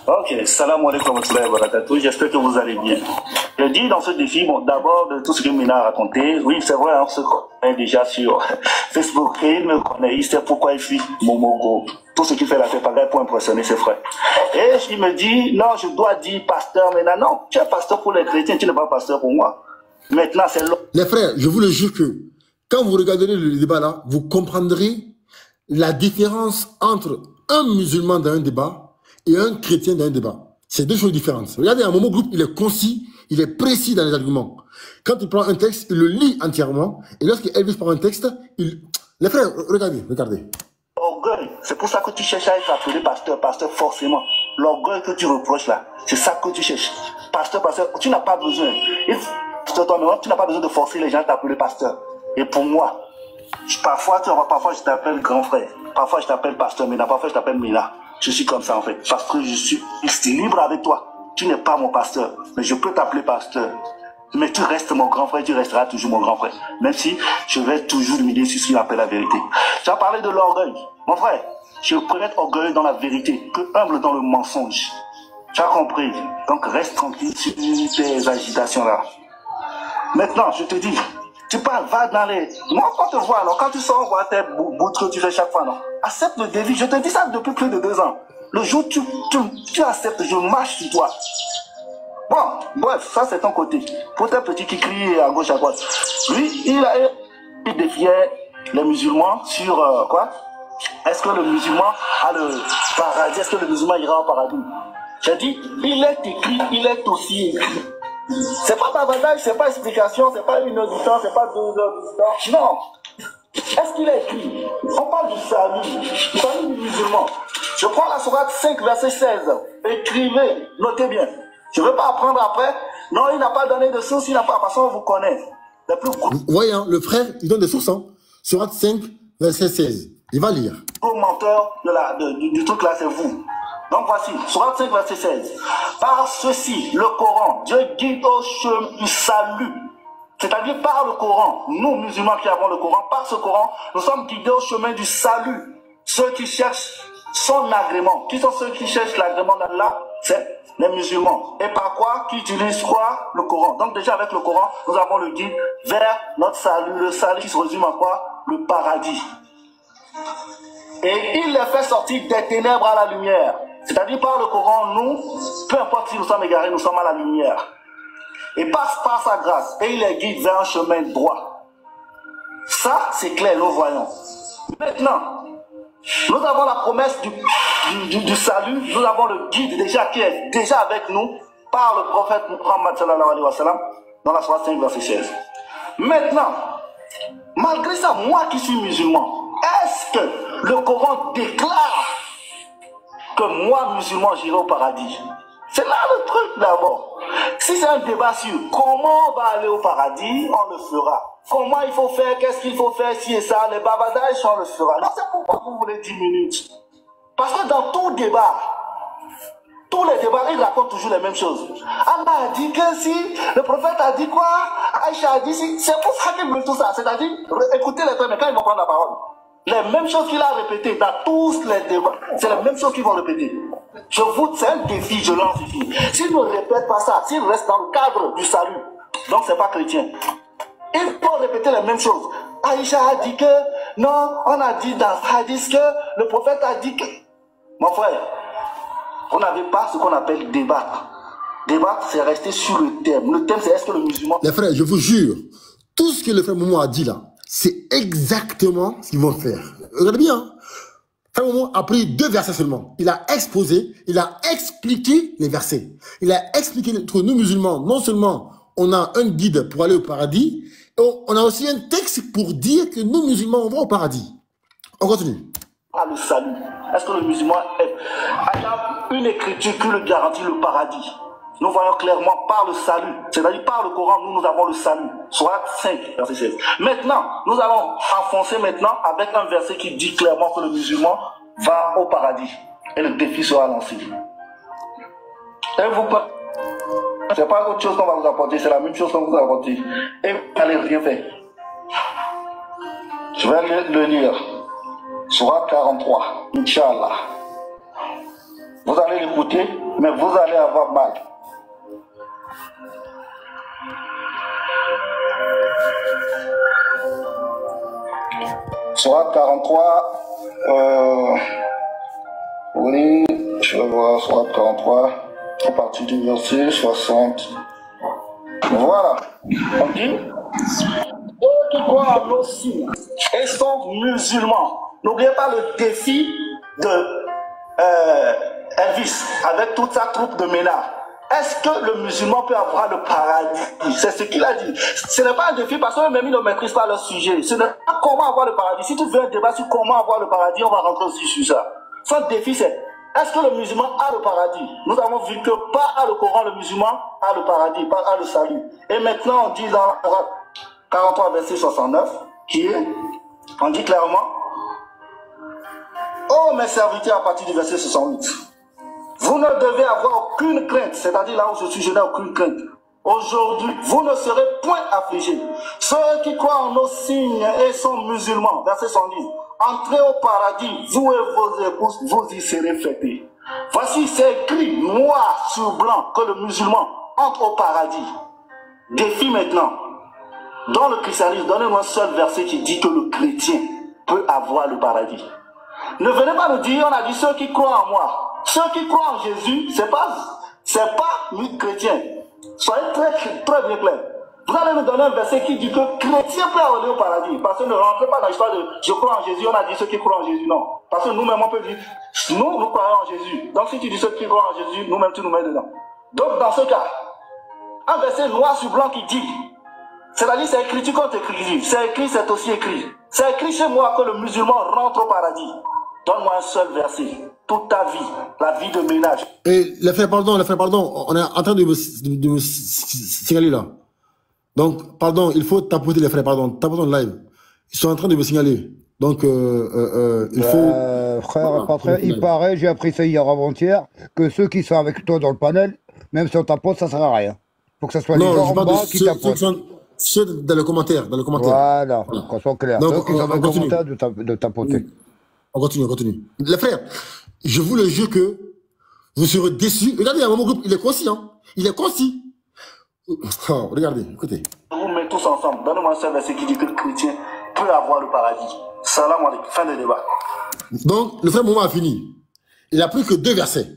Ok, salam alaikum wa rahmatullahi wa barakatuh. J'espère que vous allez bien. Je dis dans ce défi, bon, d'abord, de tout ce que Mina a raconté, oui, c'est vrai, on se connaît déjà sur Facebook et il me connaît, il sait pourquoi il fuit Momogo. Tout ce qu'il fait la fait pareil pour impressionner ses frères. Et il me dit, non, je dois dire pasteur Mina. Non, tu es pasteur pour les chrétiens, tu n'es pas pasteur pour moi. Maintenant, c'est l'autre. Les frères, je vous le jure que quand vous regarderez le débat là, vous comprendrez la différence entre un musulman dans un débat et un chrétien dans un débat. C'est deux choses différentes. Regardez, un moment groupe, il est concis, il est précis dans les arguments. Quand il prend un texte, il le lit entièrement. Et lorsque Elvis prend un texte, il... Les frères, regardez. Orgueil, c'est pour ça que tu cherches à être appelé pasteur forcément. L'orgueil que tu reproches là, c'est ça que tu cherches. Pasteur, tu n'as pas besoin. Toi-même, tu n'as pas besoin de forcer les gens à t'appeler pasteur. Et pour moi, parfois je t'appelle grand frère, parfois je t'appelle pasteur Mina, parfois je t'appelle Mina. Je suis comme ça en fait, parce que je suis libre avec toi. Tu n'es pas mon pasteur, mais je peux t'appeler pasteur. Mais tu restes mon grand frère, tu resteras toujours mon grand frère. Même si je vais toujours m'aider sur ce qu'il appelle la vérité. Tu as parlé de l'orgueil. Mon frère, je peux être orgueilleux dans la vérité, que humble dans le mensonge. Tu as compris? Donc reste tranquille sur tes agitations là. Maintenant, je te dis, tu parles, va dans les... Moi, quand on te voit, alors, quand tu sors, on voit tes bouts que tu fais chaque fois, non. Accepte le défi. Je te dis ça depuis plus de 2 ans. Le jour où tu acceptes, je marche sur toi. Bon, bref, ça c'est ton côté. Pour tes petits qui crient à gauche, à droite. Lui, il défiait les musulmans sur quoi? Est-ce que le musulman a le paradis? Est-ce que le musulman ira au paradis? J'ai dit, il est écrit, il est aussi écrit. C'est pas bavardage, c'est pas explication, c'est pas 1 heure du temps, c'est pas 2 heures du temps. Non. Est-ce qu'il est écrit? On parle du salut du musulman. Je prends la sourate 5, verset 16. Écrivez, notez bien. Je ne veux pas apprendre après. Non, il n'a pas donné de source, il n'a pas, parce qu'on vous connaît. Vous voyez, hein, le frère, il donne des sources. Hein. Sourate 5, verset 16. Il va lire. Le menteur du truc là, c'est vous. Donc voici, Sourate 5, verset 16. Par ceci, le Coran, Dieu guide au chemin du salut. C'est-à-dire par le Coran, nous musulmans qui avons le Coran, par ce Coran, nous sommes guidés au chemin du salut. Ceux qui cherchent son agrément. Qui sont ceux qui cherchent l'agrément d'Allah? C'est les musulmans. Et par quoi? Qui utilisent quoi? Le Coran. Donc déjà avec le Coran, nous avons le guide vers notre salut. Le salut qui se résume en quoi? Le paradis. Et il les fait sortir des ténèbres à la lumière. C'est-à-dire par le Coran, nous, peu importe si nous sommes égarés, nous sommes à la lumière. Et passe par sa grâce. Et il les guide vers un chemin droit. Ça, c'est clair, nous voyons. Maintenant, nous avons la promesse du salut. Nous avons le guide déjà qui est déjà avec nous par le prophète Muhammad sallallahu alayhi wa sallam dans la sourate 5, verset 16. Maintenant, malgré ça, moi qui suis musulman, est-ce que le Coran déclare que moi, musulman, j'irai au paradis? C'est là le truc d'abord. Si c'est un débat sur comment on va aller au paradis, on le fera. Comment il faut faire, qu'est-ce qu'il faut faire, si et ça, les bavardages, on le fera. Non, c'est pourquoi vous voulez 10 minutes. Parce que dans tout débat, tous les débats, ils racontent toujours les mêmes choses. Allah a dit que si, le prophète a dit quoi, Aïcha a dit si, c'est pour ça qu'ils veulent tout ça. C'est-à-dire, écoutez les trucs, mais quand ils vont prendre la parole, les mêmes choses qu'il a répétées dans tous les débats, c'est les mêmes choses qu'ils vont répéter. Je vous, c'est un défi, je lance ici. S'ils ne répètent pas ça, s'ils restent dans le cadre du salut, donc c'est pas chrétien. Ils vont répéter les mêmes choses. Aïcha a dit que, non, on a dit dans ce hadith que, le prophète a dit que. Mon frère, vous n'avez pas ce qu'on appelle débattre. Débattre, c'est rester sur le thème. Le thème, c'est est-ce que le musulman... Les frères, je vous jure, tout ce que le frère Momo a dit là, c'est exactement ce qu'ils vont faire. Regardez bien. Hein. Frère Momo a pris 2 versets seulement. Il a exposé, il a expliqué les versets. Il a expliqué que nous musulmans, non seulement on a un guide pour aller au paradis, on a aussi un texte pour dire que nous musulmans, on va au paradis. On continue. Ah, le salut. Est-ce que le musulman a une écriture qui le garantit le paradis? Nous voyons clairement par le salut, c'est-à-dire par le Coran, nous avons le salut. Sourate 5, verset 16. Maintenant, nous allons enfoncer maintenant avec un verset qui dit clairement que le musulman va au paradis. Et le défi sera lancé. Et vous, c'est pas autre chose qu'on va vous apporter, c'est la même chose qu'on vous a apporté. Et vous n'allez rien faire. Je vais le lire. Sourate 43, Inch'Allah. Vous allez l'écouter, mais vous allez avoir mal. Sourate 43, oui, je vais voir Sourate 43, à partir du verset 60. Voilà, on dit, eux qui croient en aussi et sont musulmans. N'oubliez pas le défi de Elvis avec toute sa troupe de ménards. Est-ce que le musulman peut avoir le paradis? C'est ce qu'il a dit. Ce n'est pas un défi parce que même ils ne maîtrisent pas leur sujet. Ce n'est pas comment avoir le paradis. Si tu veux un débat sur comment avoir le paradis, on va rentrer aussi sur ça. Son défi, c'est est-ce que le musulman a le paradis? Nous avons vu que pas à le Coran, le musulman a le paradis, pas à le salut. Et maintenant, on dit dans la 43, verset 69, qui est, on dit clairement, oh mes serviteurs, à partir du verset 68. Vous ne devez avoir aucune crainte, c'est-à-dire là où je suis, je n'ai aucune crainte. Aujourd'hui, vous ne serez point affligés. Ceux qui croient en nos signes et sont musulmans, verset 110, entrez au paradis, vous et vos épouses, vous y serez fêtés. Voici, c'est écrit noir sur blanc que le musulman entre au paradis. Défi maintenant. Dans le christianisme, donnez-moi un seul verset qui dit que le chrétien peut avoir le paradis. Ne venez pas nous dire, on a dit ceux qui croient en moi. Ceux qui croient en Jésus, c'est pas chrétien. Soyez très bien clair. Vous allez nous donner un verset qui dit que chrétien peut aller au paradis. Parce que ne rentrez pas dans l'histoire de je crois en Jésus, on a dit ceux qui croient en Jésus. Non. Parce que nous-mêmes, on peut dire, nous croyons en Jésus. Donc si tu dis ceux qui croient en Jésus, nous-mêmes, tu nous mets dedans. Donc dans ce cas, un verset noir sur blanc qui dit, c'est-à-dire c'est écrit, tu comptes écrit. C'est écrit, c'est aussi écrit. C'est écrit chez moi que le musulman rentre au paradis. Donne-moi un seul verset. Toute ta vie, la vie de ménage. Et les frères, pardon, on est en train de me signaler là. Donc, pardon, il faut tapoter les frères, pardon, tapoter en live. Ils sont en train de me signaler. Donc, il faut... Frère, voilà. Il paraît, j'ai appris ça hier avant-hier, que ceux qui sont avec toi dans le panel, même si on tapote, ça ne sert à rien. Il faut que ce soit les gens en bas qui tapotent. Ceux dans le commentaire, Voilà, qu'on soit clair. Donc, ceux qui sont dans le commentaire de tapoter. On continue. Les frères, je vous le jure que vous serez déçus. Regardez, mon groupe, il est concis, hein. Il est concis. Oh, regardez, écoutez. Vous mettez tous ensemble. Donnez-moi un seul verset qui dit que le chrétien peut avoir le paradis. Salam alaikum. Fin de débat. Donc, le frère Mouma a fini. Il a pris que 2 versets.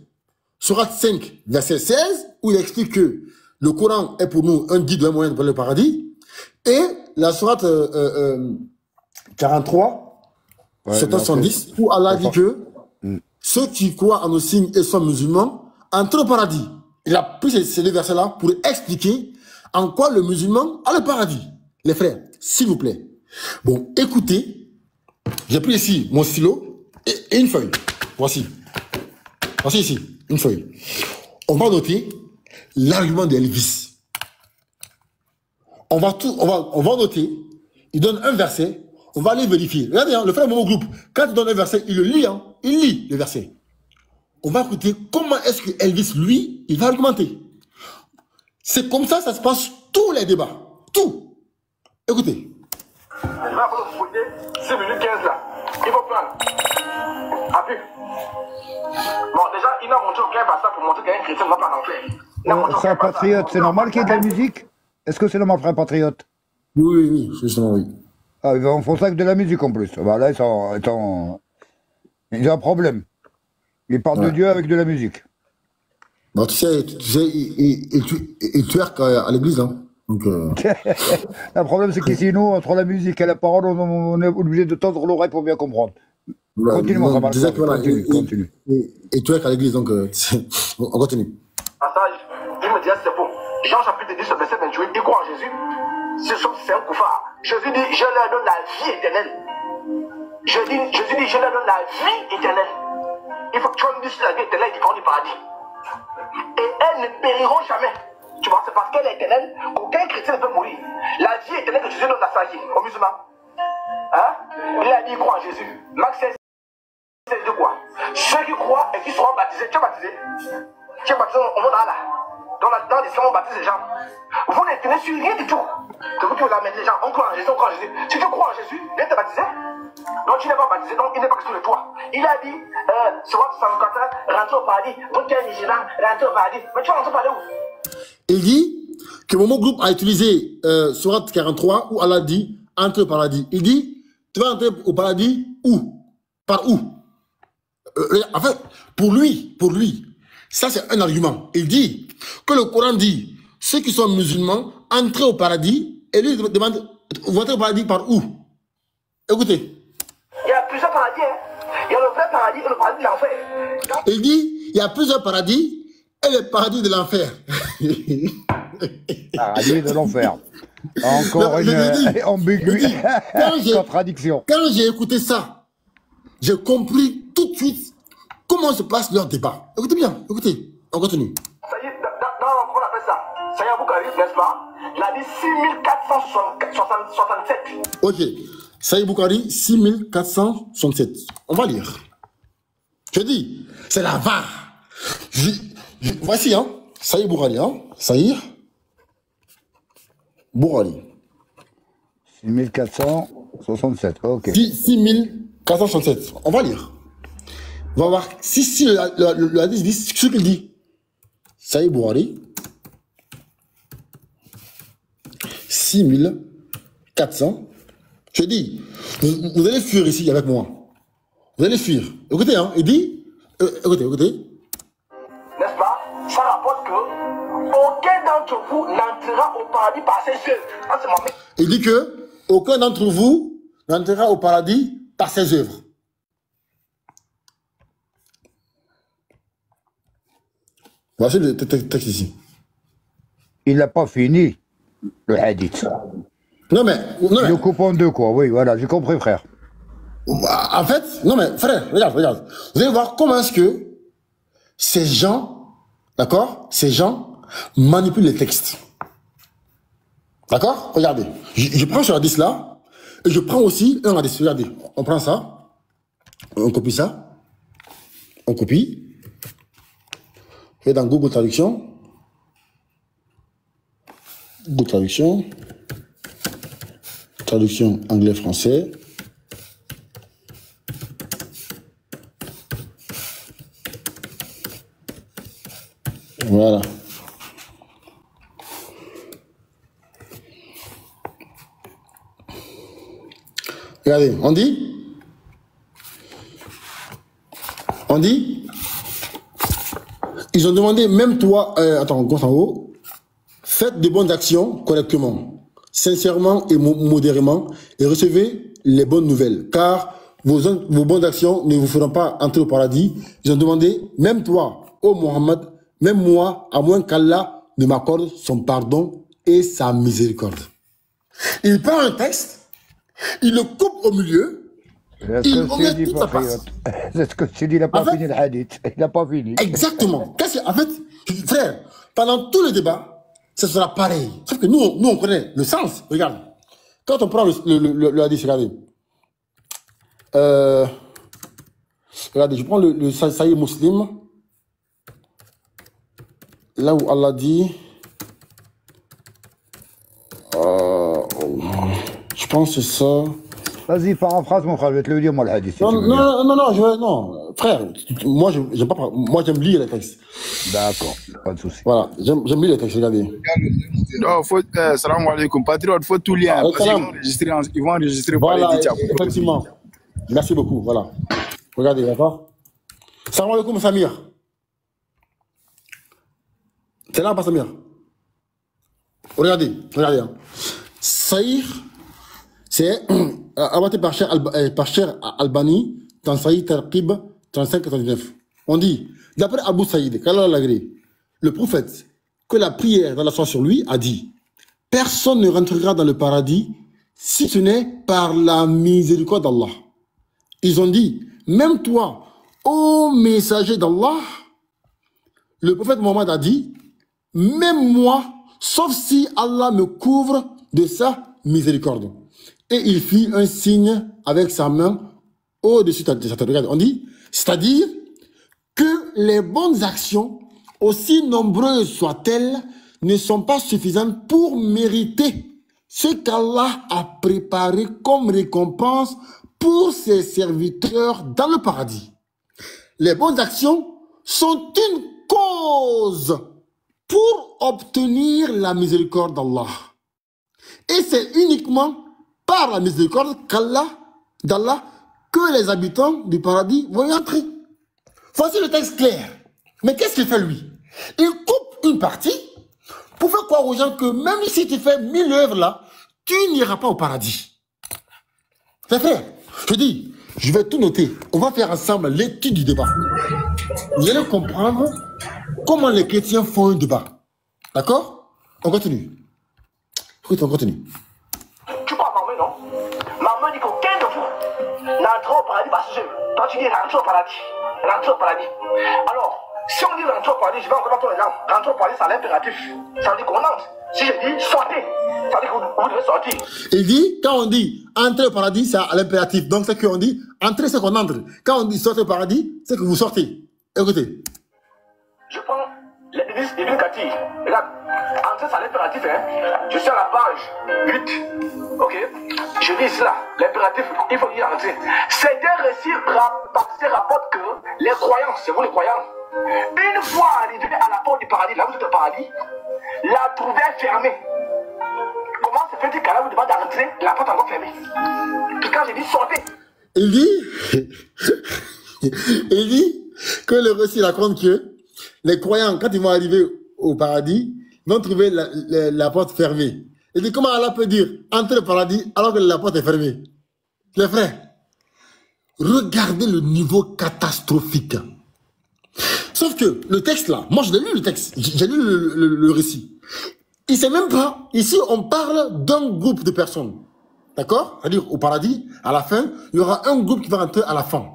Sourate 5, verset 16, où il explique que le Coran est pour nous un guide, un moyen pour le paradis. Et la sourate 43, 710, où Allah dit que ceux qui croient en nos signes et sont musulmans entrent au paradis. Il a pris ces 2 versets-là pour expliquer en quoi le musulman a le paradis. Les frères, s'il vous plaît. Bon, écoutez, j'ai pris ici mon stylo et une feuille. Voici. Voici ici, une feuille. On va noter l'argument d'Elvis. On va noter, il donne un verset, on va aller vérifier. Regardez, hein, le frère Momo Group, quand il donne un verset, il le lit, hein, il lit le verset. On va écouter comment est-ce que Elvis, lui, il va argumenter. C'est comme ça se passe tous les débats. Tout. Écoutez. Il va vous fouiller 6 minutes 15 là. Il faut prendre. Appuie. Bon, déjà, il a montré au clair ça pour montrer qu'un chrétien ne va pas rentrer. C'est un patriote, c'est normal qu'il y ait de la musique? Est-ce que c'est normal, frère patriote? Oui, justement, oui. Ah, ils font ça avec de la musique en plus. Bah, là, ils ont un problème. Ils parlent de Dieu avec de la musique. Bon, tu sais, il twerk à l'église, hein. Donc, le problème, c'est qu'ici, nous, entre la musique et la parole, on est obligé de tendre l'oreille pour bien comprendre. Continue, mon camarade. Continue. Et twerk à l'église, donc, on continue. Passage, il me dit, c'est bon. Jean chapitre 10, verset 28, il croit en Jésus. C'est un koufar. Jésus dit, je leur donne la vie éternelle. Jésus dit, je leur donne la vie éternelle. Il faut que tu me dises la vie éternelle différente du paradis. Et elles ne périront jamais. Tu vois, c'est parce qu'elle est éternelle qu'aucun chrétien ne peut mourir. La vie éternelle que Jésus donne à sa vie, aux musulmans. Hein? Il a dit, il croit en Jésus. Max 16, c'est de quoi? Ceux qui croient et qui seront baptisés. Tu es baptisé? Tu es baptisé au monde là. Dans l'islam, on baptise les gens. Vous ne tenez sur rien du tout. C'est vous qui vous amenez les gens, on croit en Jésus, on croit en Jésus. Si tu crois en Jésus, viens te baptiser. Donc tu n'es pas baptisé, donc il n'est pas que sur le toit. Il a dit, sur votre 104, rentre au paradis. Donc tu es musulman, rentre au paradis. Mais tu vas rentrer au paradis où? Il dit que mon groupe a utilisé Surat 43 où Allah dit entre au paradis. Il dit, tu vas entrer au paradis où? Par où? En fait, pour lui, ça c'est un argument. Il dit que le Coran dit, ceux qui sont musulmans, entrez au paradis, et lui il demande, vous entrez au paradis par où? Écoutez. Il y a plusieurs paradis, hein. Il y a le vrai paradis et le paradis de l'enfer. Il dit, il y a plusieurs paradis et le paradis de l'enfer. Paradis de l'enfer. Encore une ambiguïté, contradiction. Quand j'ai écouté ça, j'ai compris tout de suite comment se passe leur débat. Écoutez bien, écoutez, on continue. Ça y est, dans on appelle ça. Ça y est, vous n'est-ce pas? Il a dit 6467. Ok. Saïd Boukhari, 6467. On va lire. Je dis, c'est la VAR. Voici, hein. Saïd Boukhari, hein. Saïd Boukhari. 6467, ok. 6467. On va lire. On va voir si le hadith dit ce qu'il dit. Saïd Boukhari. 6400. Je dis, vous allez fuir ici avec moi. Vous allez fuir. Écoutez, hein, il dit, écoutez. N'est-ce pas? Ça rapporte que aucun d'entre vous n'entrera au paradis par ses œuvres. Il dit que aucun d'entre vous n'entrera au paradis par ses œuvres. Voici le texte ici. Il n'a pas fini, le hadith. Non mais... Nous coupons deux quoi, oui, voilà, j'ai compris frère. En fait, non mais frère, regarde. Vous allez voir comment est-ce que ces gens, d'accord, ces gens manipulent les textes. D'accord? Regardez, je prends ce hadith là, et je prends aussi un hadith, regardez, on prend ça, on copie ça, on copie, et dans Google Traduction, traduction anglais-français. Voilà. Regardez, on dit, ils ont demandé, même toi, attends, on compte en haut, faites de bonnes actions correctement, sincèrement et modérément, et recevez les bonnes nouvelles, car vos bonnes actions ne vous feront pas entrer au paradis. Ils ont demandé, même toi, ô Mohammed, même moi, à moins qu'Allah ne m'accorde son pardon et sa miséricorde. Il prend un texte, il le coupe au milieu, il omet toute sa partie. C'est ce que tu dis, il n'a pas fini le hadith. Il n'a pas fini. Exactement. En fait, frère, pendant tout le débat, ce sera pareil. Sauf que nous, on connaît le sens. Regarde. Quand on prend le hadith, regardez. Regardez, je prends le Sahih Muslim. Là où Allah dit. Je pense que c'est ça. Vas-y, paraphrase mon frère, je vais te le dire moi le hadith. Non, frère, moi j'aime lire les textes. D'accord, pas de souci. Voilà, j'aime lire les textes, regardez. Non, faut, salam alaikum, patriote, faut tout lire. Parce qu'ils vont enregistrer voilà, effectivement. Merci beaucoup, voilà. Regardez, d'accord. Salam alaikum, Samir. C'est là, pas Samir. Regardez. Hein. Saïr, c'est abattu par Cher Albani dans Saïd Tarqib 35-99. On dit, d'après Abu Saïd, qu'Allah l'agrée, le prophète, que la prière d'Allah soit sur lui, a dit, personne ne rentrera dans le paradis si ce n'est par la miséricorde d'Allah. Ils ont dit, même toi, ô messager d'Allah, le prophète Mohammed a dit, même moi, sauf si Allah me couvre de sa miséricorde. Et il fit un signe avec sa main au-dessus de sa tête. Regarde, on dit, c'est-à-dire que les bonnes actions, aussi nombreuses soient-elles, ne sont pas suffisantes pour mériter ce qu'Allah a préparé comme récompense pour ses serviteurs dans le paradis. Les bonnes actions sont une cause pour obtenir la miséricorde d'Allah. Et c'est uniquement par la miséricorde d'Allah que les habitants du paradis vont y entrer. Voici le texte clair. Mais qu'est-ce qu'il fait lui? Il coupe une partie pour faire croire aux gens que même si tu fais 1000 œuvres là, tu n'iras pas au paradis. C'est fait. Je dis, je vais tout noter. On va faire ensemble l'étude du débat. Vous allez comprendre comment les chrétiens font un débat. D'accord? On continue. Écoute, on continue. Tu crois maman, non? Maman dit qu'aucun de vous n'entre au paradis parce que toi tu dis rentre au paradis. Rentre au paradis. Alors, si on dit rentre au paradis, je vais encore donner ton exemple. Rentre au paradis, c'est l'impératif. Ça veut dire qu'on entre. Si je dis sortez, ça veut dire que vous devez sortir. Il dit, quand on dit entrer au paradis, c'est à l'impératif. Donc, c'est qu'on dit entrer, c'est qu'on entre. Quand on dit sortez au paradis, c'est que vous sortez. Écoutez. Je prends l'église Ibn Kathir. Regarde, entrer, c'est l'impératif. Hein. Je suis à la page 8. Ok. Je dis cela. L'impératif, il faut y entrer. C'est des récits rapportent que les croyants, c'est vous les croyants, une fois arrivés à la porte du paradis, là où c'est le paradis, la trouvaient fermée. Comment se fait-il qu'à la vous demande d'entrer, la porte est encore fermée? Puis quand j'ai dit sortez. Il dit que le récit raconte que les croyants, quand ils vont arriver au paradis, vont trouver la porte fermée. Il dit comment Allah peut dire entrer au paradis alors que la porte est fermée? Les frères, regardez le niveau catastrophique. Sauf que le texte là, moi je l'ai lu le texte, j'ai lu le récit. Il sait même pas, ici on parle d'un groupe de personnes. D'accord? C'est-à-dire au paradis, à la fin, il y aura un groupe qui va rentrer à la fin.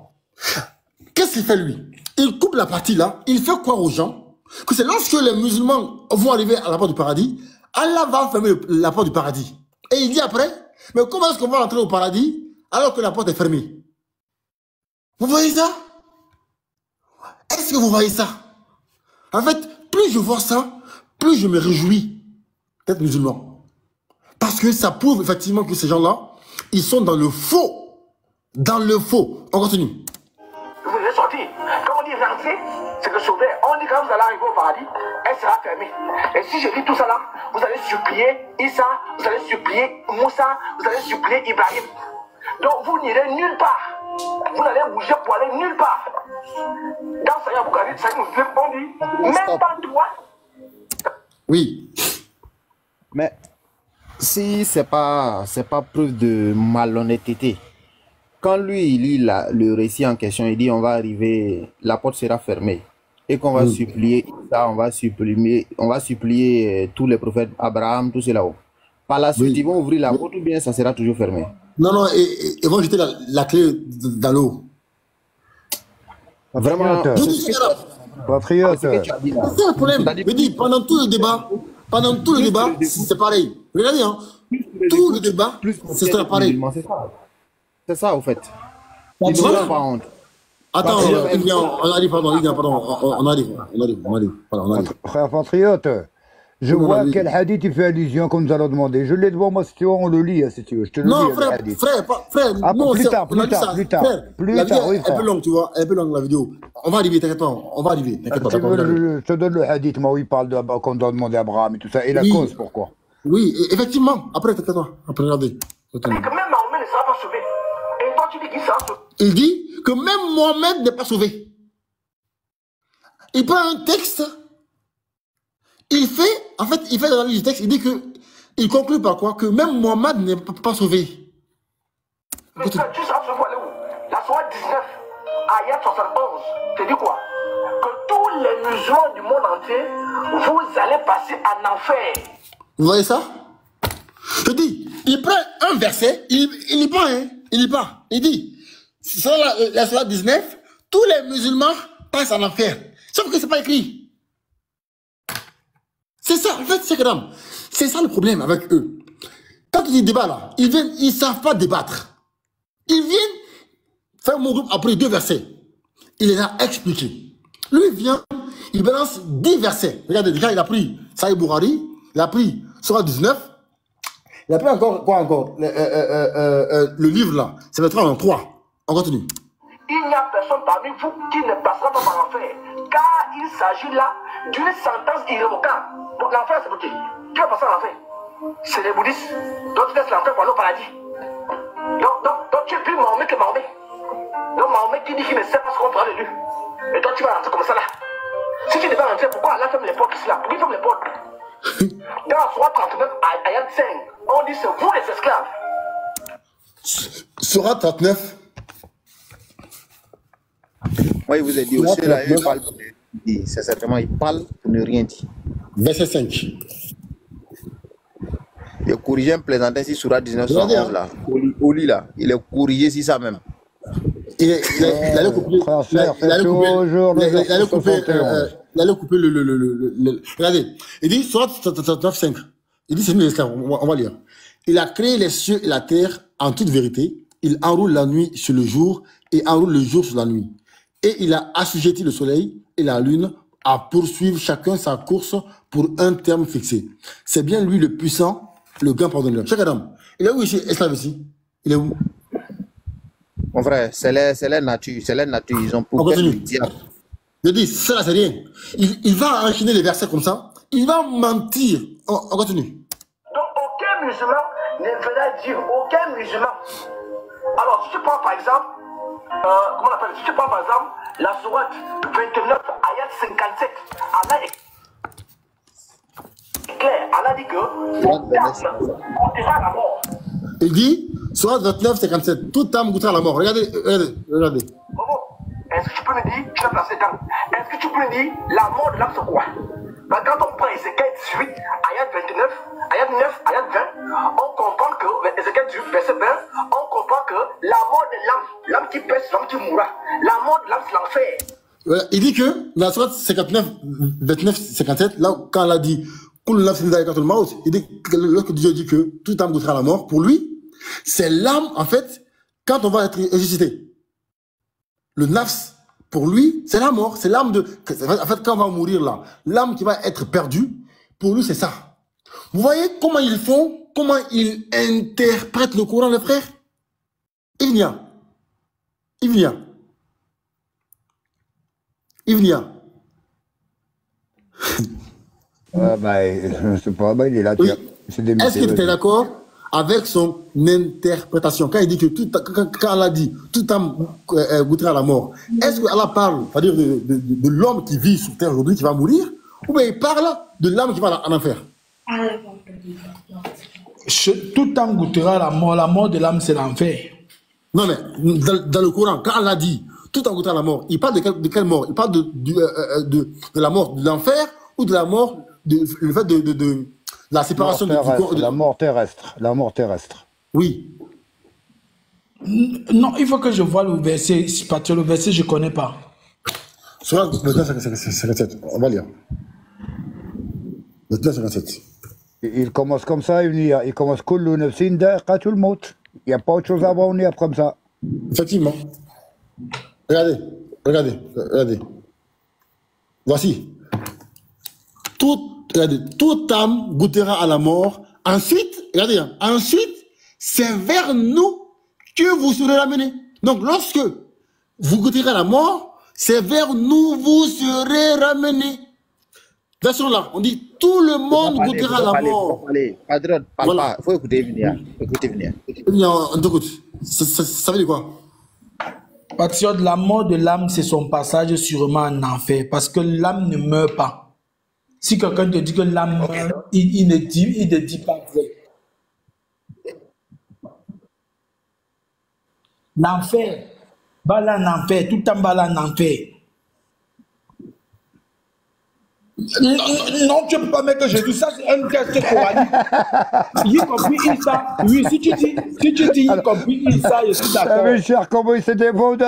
Qu'est-ce qu'il fait lui? Il coupe la partie là, il fait croire aux gens que c'est lorsque les musulmans vont arriver à la porte du paradis, Allah va fermer la porte du paradis. Et il dit après, mais comment est-ce qu'on va rentrer au paradis alors que la porte est fermée? Vous voyez ça? Est-ce que vous voyez ça? En fait, plus je vois ça, plus je me réjouis d'être musulman. Parce que ça prouve effectivement que ces gens-là, ils sont dans le faux. Dans le faux. On continue. Vous allez sortir. Quand on dit rentrer, c'est le sauver. On dit quand vous allez arriver au paradis, elle sera fermée. Et si je dis tout ça là, vous allez supplier Issa, vous allez supplier Moussa, vous allez supplier Ibrahim. Donc vous n'irez nulle part. Vous n'allez bouger pour aller nulle part. Dans Sahih Bukhari, ça nous dit, même pas toi. Oui. Mais si c'est pas preuve de malhonnêteté, quand lui il lit le récit en question, il dit on va arriver, la porte sera fermée et qu'on va supplier ça, on va supplier tous les prophètes, Abraham, tout cela. Par la suite, ils vont ouvrir la porte ou bien ça sera toujours fermé? Non, non, ils vont jeter la clé dans l'eau. Vraiment, Patriote. C'est ça le problème. Je dis, pendant tout le débat, c'est pareil. Regardez, hein, tout le débat, c'est pareil. C'est ça, au fait. Ils Ils n'ont pas honte. Attends, on arrive, pardon. Frère patriote, je vois quel hadith il fait allusion comme nous allons demander. Je l'ai devant moi, si tu veux, on le lit, si tu veux. Je te le non, lis, frère, ah, non, plus tard, la vidéo est un peu longue, tu vois, un peu longue la vidéo. On va arriver, t'inquiète pas, on va arriver. Je te donne le hadith, moi, où il parle qu'on doit demander à Abraham et tout ça, et la cause, pourquoi. Oui, effectivement, après, t'inquiète pas, après, regardez. Il dit que même Mahomet ne sera pas sauvé. Et toi, tu dis qu'il sera sauvé. Il dit que même Mohamed n'est pas sauvé. Il prend un texte, il fait dans le texte, il dit que, il conclut par quoi? Que même Mohamed n'est pas sauvé. Mais tu seras sauvé où? La soirée 19, ayat 71, te dit quoi? Que tous les musulmans du monde entier, vous allez passer en enfer. Vous voyez ça? Je dis, il prend un verset, il lit pas, hein? Il lit pas. Il dit, sur la soirée 19, tous les musulmans passent en enfer. Sauf que c'est pas écrit. C'est ça, en fait, c'est ça le problème avec eux. Quand ils débattent là, ils savent pas débattre. Ils viennent faire mon groupe après 2 versets. Il les a expliqués. Lui, il vient, il balance 10 versets. Regardez, déjà, il a pris Sahih Bukhari, il a pris Surah 19, Il a pris encore, quoi encore le livre là, c'est le 33. On continue. Il n'y a personne parmi vous qui ne passera pas par l'enfer, car il s'agit là d'une sentence irrévocable. Donc l'enfer, c'est pour qui? Qui va passer à l'enfer? C'est les bouddhistes. Donc tu laisses l'enfer pour aller au paradis. Donc tu es plus Mahomet que Mahomet. Donc Mahomet qui dit qu'il ne sait pas ce qu'on parle de lui. Et toi tu vas rentrer comme ça là. Si tu ne vas pas rentrer, pourquoi Allah ferme les portes ici là? Pourquoi il ferme les portes? Dans la Sourate 39, ayat 5, on dit c'est vous les esclaves. Sourate 39. Moi, il vous ai dit aussi, là, il parle pour ne rien dire. C'est certainement, il parle pour ne rien dire. Verset 5. Il est corrigé un plaisantin ici sur la 1911 là. Oli là, il est corrigé si ça même. Il allait couper. Il allait couper le. Regardez, il dit sur 39.5. Il dit c'est mieux, on va lire. Il a créé les cieux et la terre en toute vérité. Il enroule la nuit sur le jour et enroule le jour sur la nuit. Et il a assujetti le soleil et la lune à poursuivre chacun sa course pour un terme fixé. C'est bien lui le puissant, le grand pardonneur. Chaque Adam, il est où ici, esclave ici? Il est où? Mon frère, c'est la nature, ils ont pour le diable. Je dis, ça c'est rien. Il va enchaîner les versets comme ça, il va mentir. On continue. Donc aucun musulman ne viendra dire, aucun musulman. Alors si tu prends par exemple, comment on appelle, si tu prends par exemple la sourate 29, ayat 57, Allah est clair, Allah dit que on dira la mort. Il dit, sourate 29, 57, toute âme goûtera la mort. Regardez. Bobo, est-ce que tu peux me dire, je vais placer dedans, est-ce que tu peux me dire la mort de l'âme c'est quoi? Quand on prend Ézéchiel 18, ayat 29, ayat 9, ayat 20, on comprend que, Ézéchiel 18, verset 20, on comprend que la mort de l'âme qui pèse, l'âme qui mourra, la mort de l'âme c'est l'enfer. Il dit que, dans la sourate 59, 29, 57, là, quand elle a dit, il dit, lorsque Dieu dit que toute âme goûtera la mort, pour lui, c'est l'âme, en fait, quand on va être ressuscité. Le nafs, pour lui, c'est la mort, c'est l'âme de... En fait, quand on va mourir là, l'âme qui va être perdue, pour lui, c'est ça. Vous voyez comment ils font, comment ils interprètent le Coran, les frères? Il vient. Je sais pas, il est là. Oui. Est-ce que tu es d'accord avec son interprétation? Quand il dit que quand Allah dit tout âme goûtera la mort, est-ce que Allah parle, c'est-à-dire de l'homme qui vit sur terre aujourd'hui, qui va mourir, ou bien il parle de l'âme qui va en enfer? Tout âme goûtera la mort de l'âme c'est l'enfer. Non mais dans le Coran, quand Allah dit tout âme goûtera la mort, il parle de quelle mort? Il parle de la mort de l'enfer ou de la mort le fait de la séparation du corps, la mort terrestre. Oui. Non, il faut que je vois le verset, parce que le verset je ne connais pas. Sur le 57, on va lire. Le 57. Il commence comme ça, il commence Kullu nafsin da'iqatul maut. Il n'y a pas autre chose à voir, on est comme ça. Effectivement. Regardez. Voici. Toute âme goûtera à la mort. Ensuite, c'est vers nous que vous serez ramenés. Donc, lorsque vous goûterez à la mort, c'est vers nous vous serez ramenés. Version là, on dit tout le monde goûtera à la mort. Padre, parle pas. Il faut écouter venir. On t'écoute. Ça veut dire quoi? Parce que la mort de l'âme, c'est son passage sûrement en enfer. Parce que l'âme ne meurt pas. Si quelqu'un te dit que l'âme meurt, il ne dit pas vrai. L'enfer, bala en enfer, tout en bala en enfer. Non, tu ne peux pas mettre que Jésus, ça c'est un texte coranique. Y compris Issa, oui, si tu dis y compris Issa, je suis d'accord. Mais cher, comment il se dévote?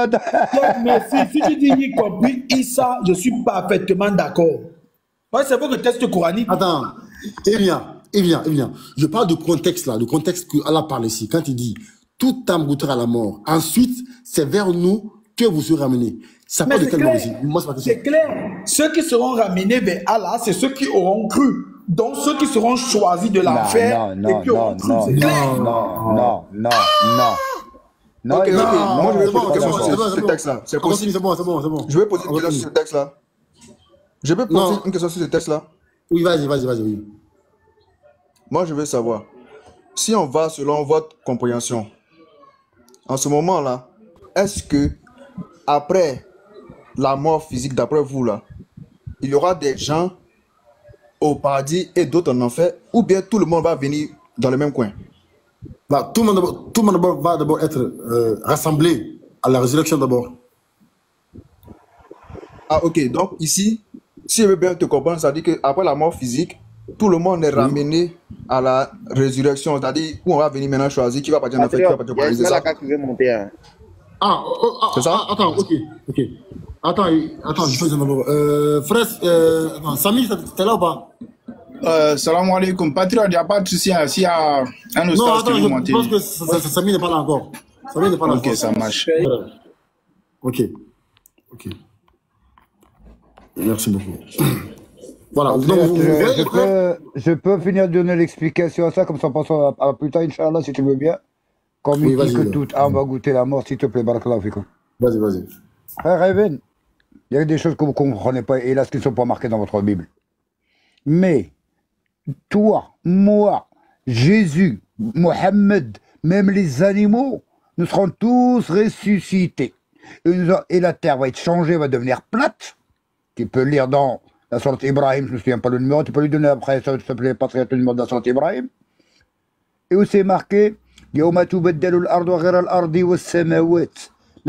Merci, si tu dis y compris Issa, je suis parfaitement d'accord. Ouais, c'est pour le texte coranique. Attends, il vient. Je parle du contexte là, du contexte que Allah parle ici. Quand il dit toute âme goûtera la mort, ensuite c'est vers nous que vous serez ramenés. Ça parle de quel mort ici? C'est clair. Ceux qui seront ramenés vers Allah, c'est ceux qui auront cru. Donc, ceux qui seront choisis de l'enfer, Non, et puis non, non, c'est non, clair. non, non. Non, Ok, moi je vais poser une question c'est sur bon, ce texte-là. C'est possible. C'est bon, c'est bon, c'est bon. Je vais poser une question sur ce texte-là. Je peux poser Non. une question sur ce texte-là. Oui, vas-y, oui. Moi, je veux savoir, si on va selon votre compréhension, en ce moment-là, est-ce que après la mort physique, d'après vous, là, il y aura des gens au paradis et d'autres en enfer, ou bien tout le monde va venir dans le même coin? Bah, tout le monde va d'abord être rassemblé à la résurrection d'abord. Ah, ok. Donc, ici, si je veux bien te comprendre, ça dit qu'après la mort physique, tout le monde est ramené à la résurrection. C'est-à-dire, où on va venir maintenant choisir qui va partir en enfer, qui va partir au paradis. C'est ça? C'est ça? Attends, ok. Attends, je fais un d'abord. Frère, attends, Samy, t'es là ou pas? Salam alaikum. Patriote, il n'y a pas de souci. S'il y a un Non, oustaz attends, qui veut monter. je pense que Samy n'est pas là encore. Samy n'est pas là encore. Ok, ça marche. Ok. Merci beaucoup. Voilà. Donc, je peux finir de donner l'explication à ça, comme ça on passe à plus tard, Inch'Allah, si tu veux bien. Comme il dit que toute âme va goûter la mort, s'il te plaît, barakallahu fikum. Vas-y. Frère Raven, il y a des choses que vous ne comprenez pas, hélas, qui ne sont pas marquées dans votre Bible. Mais, toi, moi, Jésus, Mohammed, même les animaux, nous serons tous ressuscités. Et la terre va être changée, va devenir plate. Tu peux lire dans la sourate Ibrahim, je ne me souviens pas le numéro, tu peux lui donner après, ça s'appelait Patriote, le numéro de la sourate Ibrahim. Et où c'est marqué, la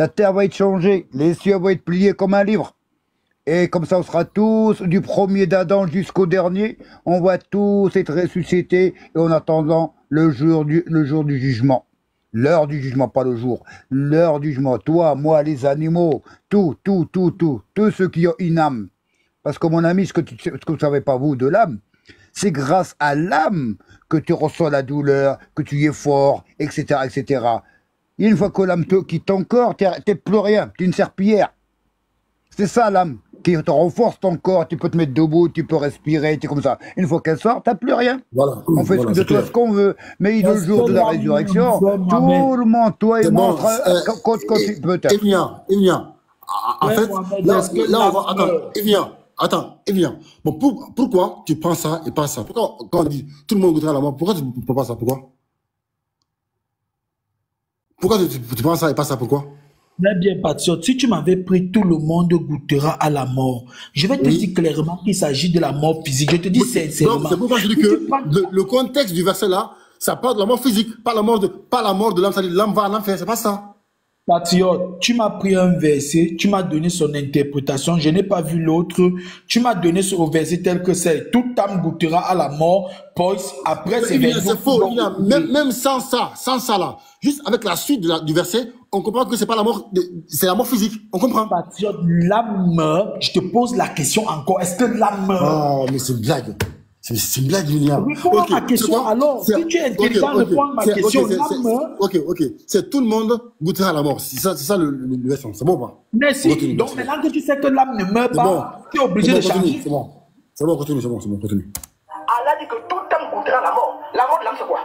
terre va être changée, les cieux vont être pliés comme un livre. Et comme ça, on sera tous, du premier d'Adam jusqu'au dernier, on va tous être ressuscités, et en attendant le jour du jugement. L'heure du jugement, pas le jour. L'heure du jugement. Toi, moi, les animaux, tous ceux qui ont une âme. Parce que mon ami, ce que vous ne savez pas, vous, de l'âme, c'est grâce à l'âme que tu ressens la douleur, que tu es fort, etc., etc. Et une fois que l'âme te quitte ton corps, tu n'es plus rien, tu es une serpillière. C'est ça l'âme qui te renforce ton corps, tu peux te mettre debout, tu peux respirer, tu es comme ça. Une fois qu'elle sort, tu n'as plus rien. Voilà. On fait de toi ce qu'on veut. Mais le jour de la résurrection, tout le monde, toi et moi, quand tu peux. Evian. En fait, là, on va. Attends, Evian. Bon, pourquoi tu prends ça et pas ça? Pourquoi, quand on dit tout le monde goûtera la mort, pourquoi tu ne prends pas ça? Pourquoi tu prends ça et pas ça? Pourquoi? Très bien, Patriote. Si tu m'avais pris tout le monde goûtera à la mort, je vais te dire clairement qu'il s'agit de la mort physique. Je te dis sincèrement. Donc, c'est pourquoi je dis que le contexte du verset là, ça parle de la mort physique, pas la mort de l'âme. C'est-à-dire l'âme va en enfer, c'est pas ça. Patriote, tu m'as pris un verset, tu m'as donné son interprétation, je n'ai pas vu l'autre, tu m'as donné ce verset tel que c'est, toute âme goûtera à la mort, après c'est faux, même sans ça là, juste avec la suite du verset, on comprend que c'est pas la mort, c'est la mort physique, on comprend. Patriote, l'âme meurt, je te pose la question encore, est-ce que l'âme meurt? Oh, mais c'est une blague. C'est une blague, William. Réponds à ma question alors. Si tu es intelligent, réponds à ma question. Ok. C'est tout le monde goûtera la mort. C'est ça le verset. C'est bon ou pas? Merci. Donc maintenant que tu sais que l'âme ne meurt pas, tu es obligé de changer. C'est bon, continue. Allah dit que toute âme goûtera la mort. La mort de l'âme, c'est quoi?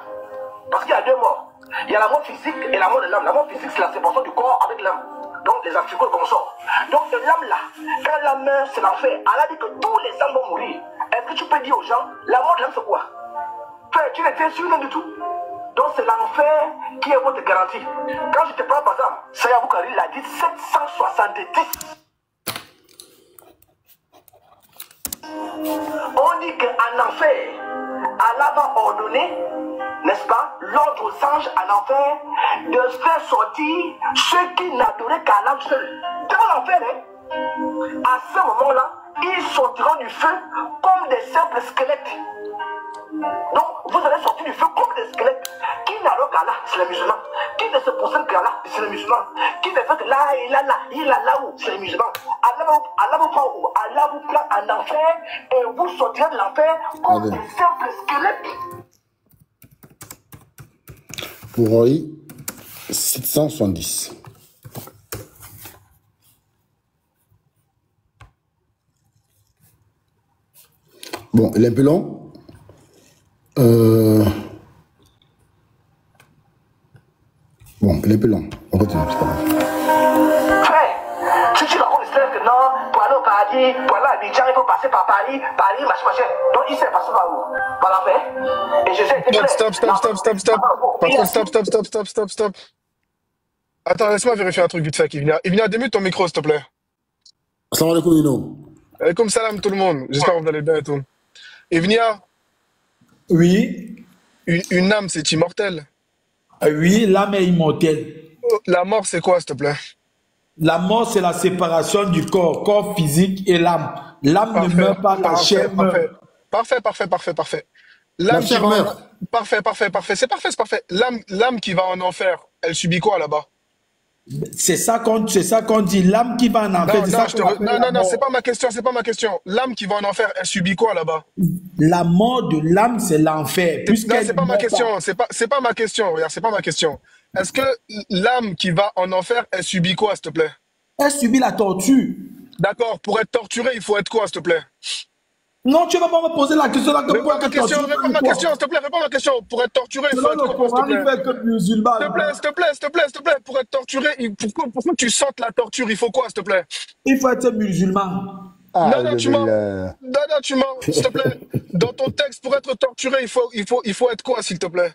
Parce qu'il y a deux morts. Il y a la mort physique et la mort de l'âme. La mort physique, c'est la séparation du corps avec l'âme. Donc les anticorps qu'on sort. Donc de l'âme là, quand l'âme meurt, c'est l'enfer. Allah dit que tous les âmes vont mourir. Est-ce que tu peux dire aux gens, la mort de l'âme c'est quoi? Frère, tu n'étais sûr du tout. Donc c'est l'enfer qui est votre garantie. Quand je te parle par exemple, Saya Boukari l'a dit 770. On dit qu'en enfer, Allah va ordonner, n'est-ce pas, l'ordre aux anges en enfer de faire sortir ceux qui n'adoraient qu'Allah seul. Dans l'enfer, à ce moment-là, ils sortiront du feu comme des simples squelettes. Donc, vous allez sortir du feu comme des squelettes. Qui n'adore qu'Allah, c'est les musulmans. Qui ne se procède qu'Allah, c'est les musulmans. Qui ne fait que là, il a là où, c'est les musulmans. Allah vous prend où? Allah vous prend en enfer et vous sortirez de l'enfer comme des simples squelettes. Pour Roy, 770. Bon, il est un peu long. Euh... Bon, il est plus long. On continue, c'est pas grave. Frère, si tu racontes l'islam que non, pour aller au paradis, pour aller à Abidjan, il faut passer par Paris, machin. Donc il s'est passé par où? Par l'enfer. Et Jésus était clair. Stop. Attends, laisse-moi vérifier un truc vite fait, Ivnia, démute ton micro, s'il te plaît. Salam alaikum, Nino. Comme salam tout le monde. J'espère que vous allez bien et tout. Ivnia, Oui, une âme, c'est immortel. oui, l'âme est immortelle. La mort, c'est quoi, s'il te plaît? La mort, c'est la séparation du corps physique et l'âme. L'âme ne meurt pas, la chair meurt. Parfait. La L'âme qui chair va meurt. Parfait. C'est parfait. L'âme qui va en enfer, elle subit quoi là-bas? C'est ça qu'on dit. L'âme qui va en enfer, c'est ça qu'on appelle la Non, mort. c'est pas ma question. L'âme qui va en enfer, elle subit quoi là-bas? La mort de l'âme, c'est l'enfer. Non, c'est pas ma question. C'est pas ma question. Regarde, c'est pas ma question. Est-ce que l'âme qui va en enfer, elle subit quoi, s'il te plaît? Elle subit la torture. D'accord, pour être torturé, il faut être quoi, s'il te plaît? Non, tu ne vas pas me poser la question là. Réponds à ma question, s'il te plaît, réponds à ma question. Pour être torturé, il faut Selon le être quoi, s'il te Coran, il plaît? fait que musulman. S'il te plaît, pour être torturé, pour que tu sentes la torture, il faut quoi, s'il te plaît? Il faut être musulman. Non, tu mens. Non, tu mens, s'il te plaît. Dans ton texte, pour être torturé, il faut être quoi, s'il te plaît?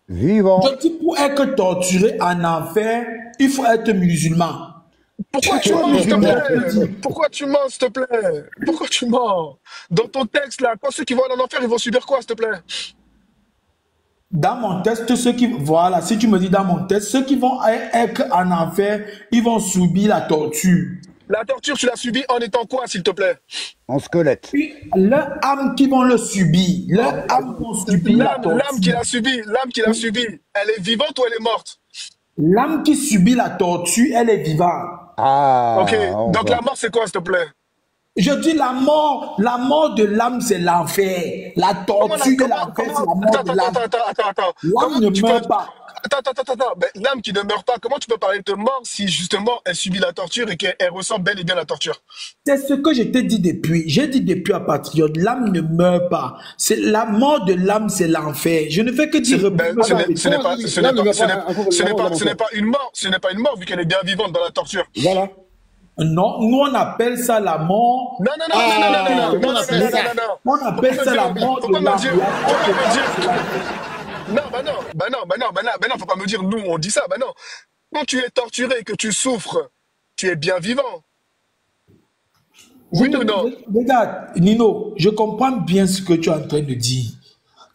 Vivant. Je dis pour être torturé en enfer, il faut être musulman. Pourquoi tu mens, s'il te plaît? Pourquoi tu mens, s'il te plaît? Pourquoi tu mens? Dans ton texte, là, quand ceux qui vont en enfer, ils vont subir quoi, s'il te plaît? Dans mon texte, voilà, si tu me dis dans mon texte, ceux qui vont être en enfer, ils vont subir la torture. La torture, tu l'as subie en étant quoi, s'il te plaît? En squelette. Puis, leur âme qui vont le subir, leur âme vont subir la torture. L'âme qui l'a subie, elle est vivante ou elle est morte? L'âme qui subit la torture, elle est vivante. Ok, donc la mort, c'est quoi, s'il te plaît? Je dis la mort de l'âme, c'est l'enfer. La torture de l'enfer, c'est la mort de l'âme. Attends. L'âme ne meurt pas. Attends. Ben, l'âme qui ne meurt pas, comment tu peux parler de mort si justement elle subit la torture et qu'elle ressent bel et bien la torture? C'est ce que je t'ai dit depuis. J'ai dit depuis à Patriote, l'âme ne meurt pas. C'est la mort de l'âme, c'est l'enfer. Je ne fais que dire. Ce n'est pas une mort vu qu'elle est bien vivante dans la torture. Voilà. Non, nous on appelle ça la mort. Non. On appelle ça la mort de l'âme. Non, faut pas me dire, nous, on dit ça, non. Quand tu es torturé et que tu souffres, tu es bien vivant. Oui ou non? Regarde, Nino, je comprends bien ce que tu es en train de dire.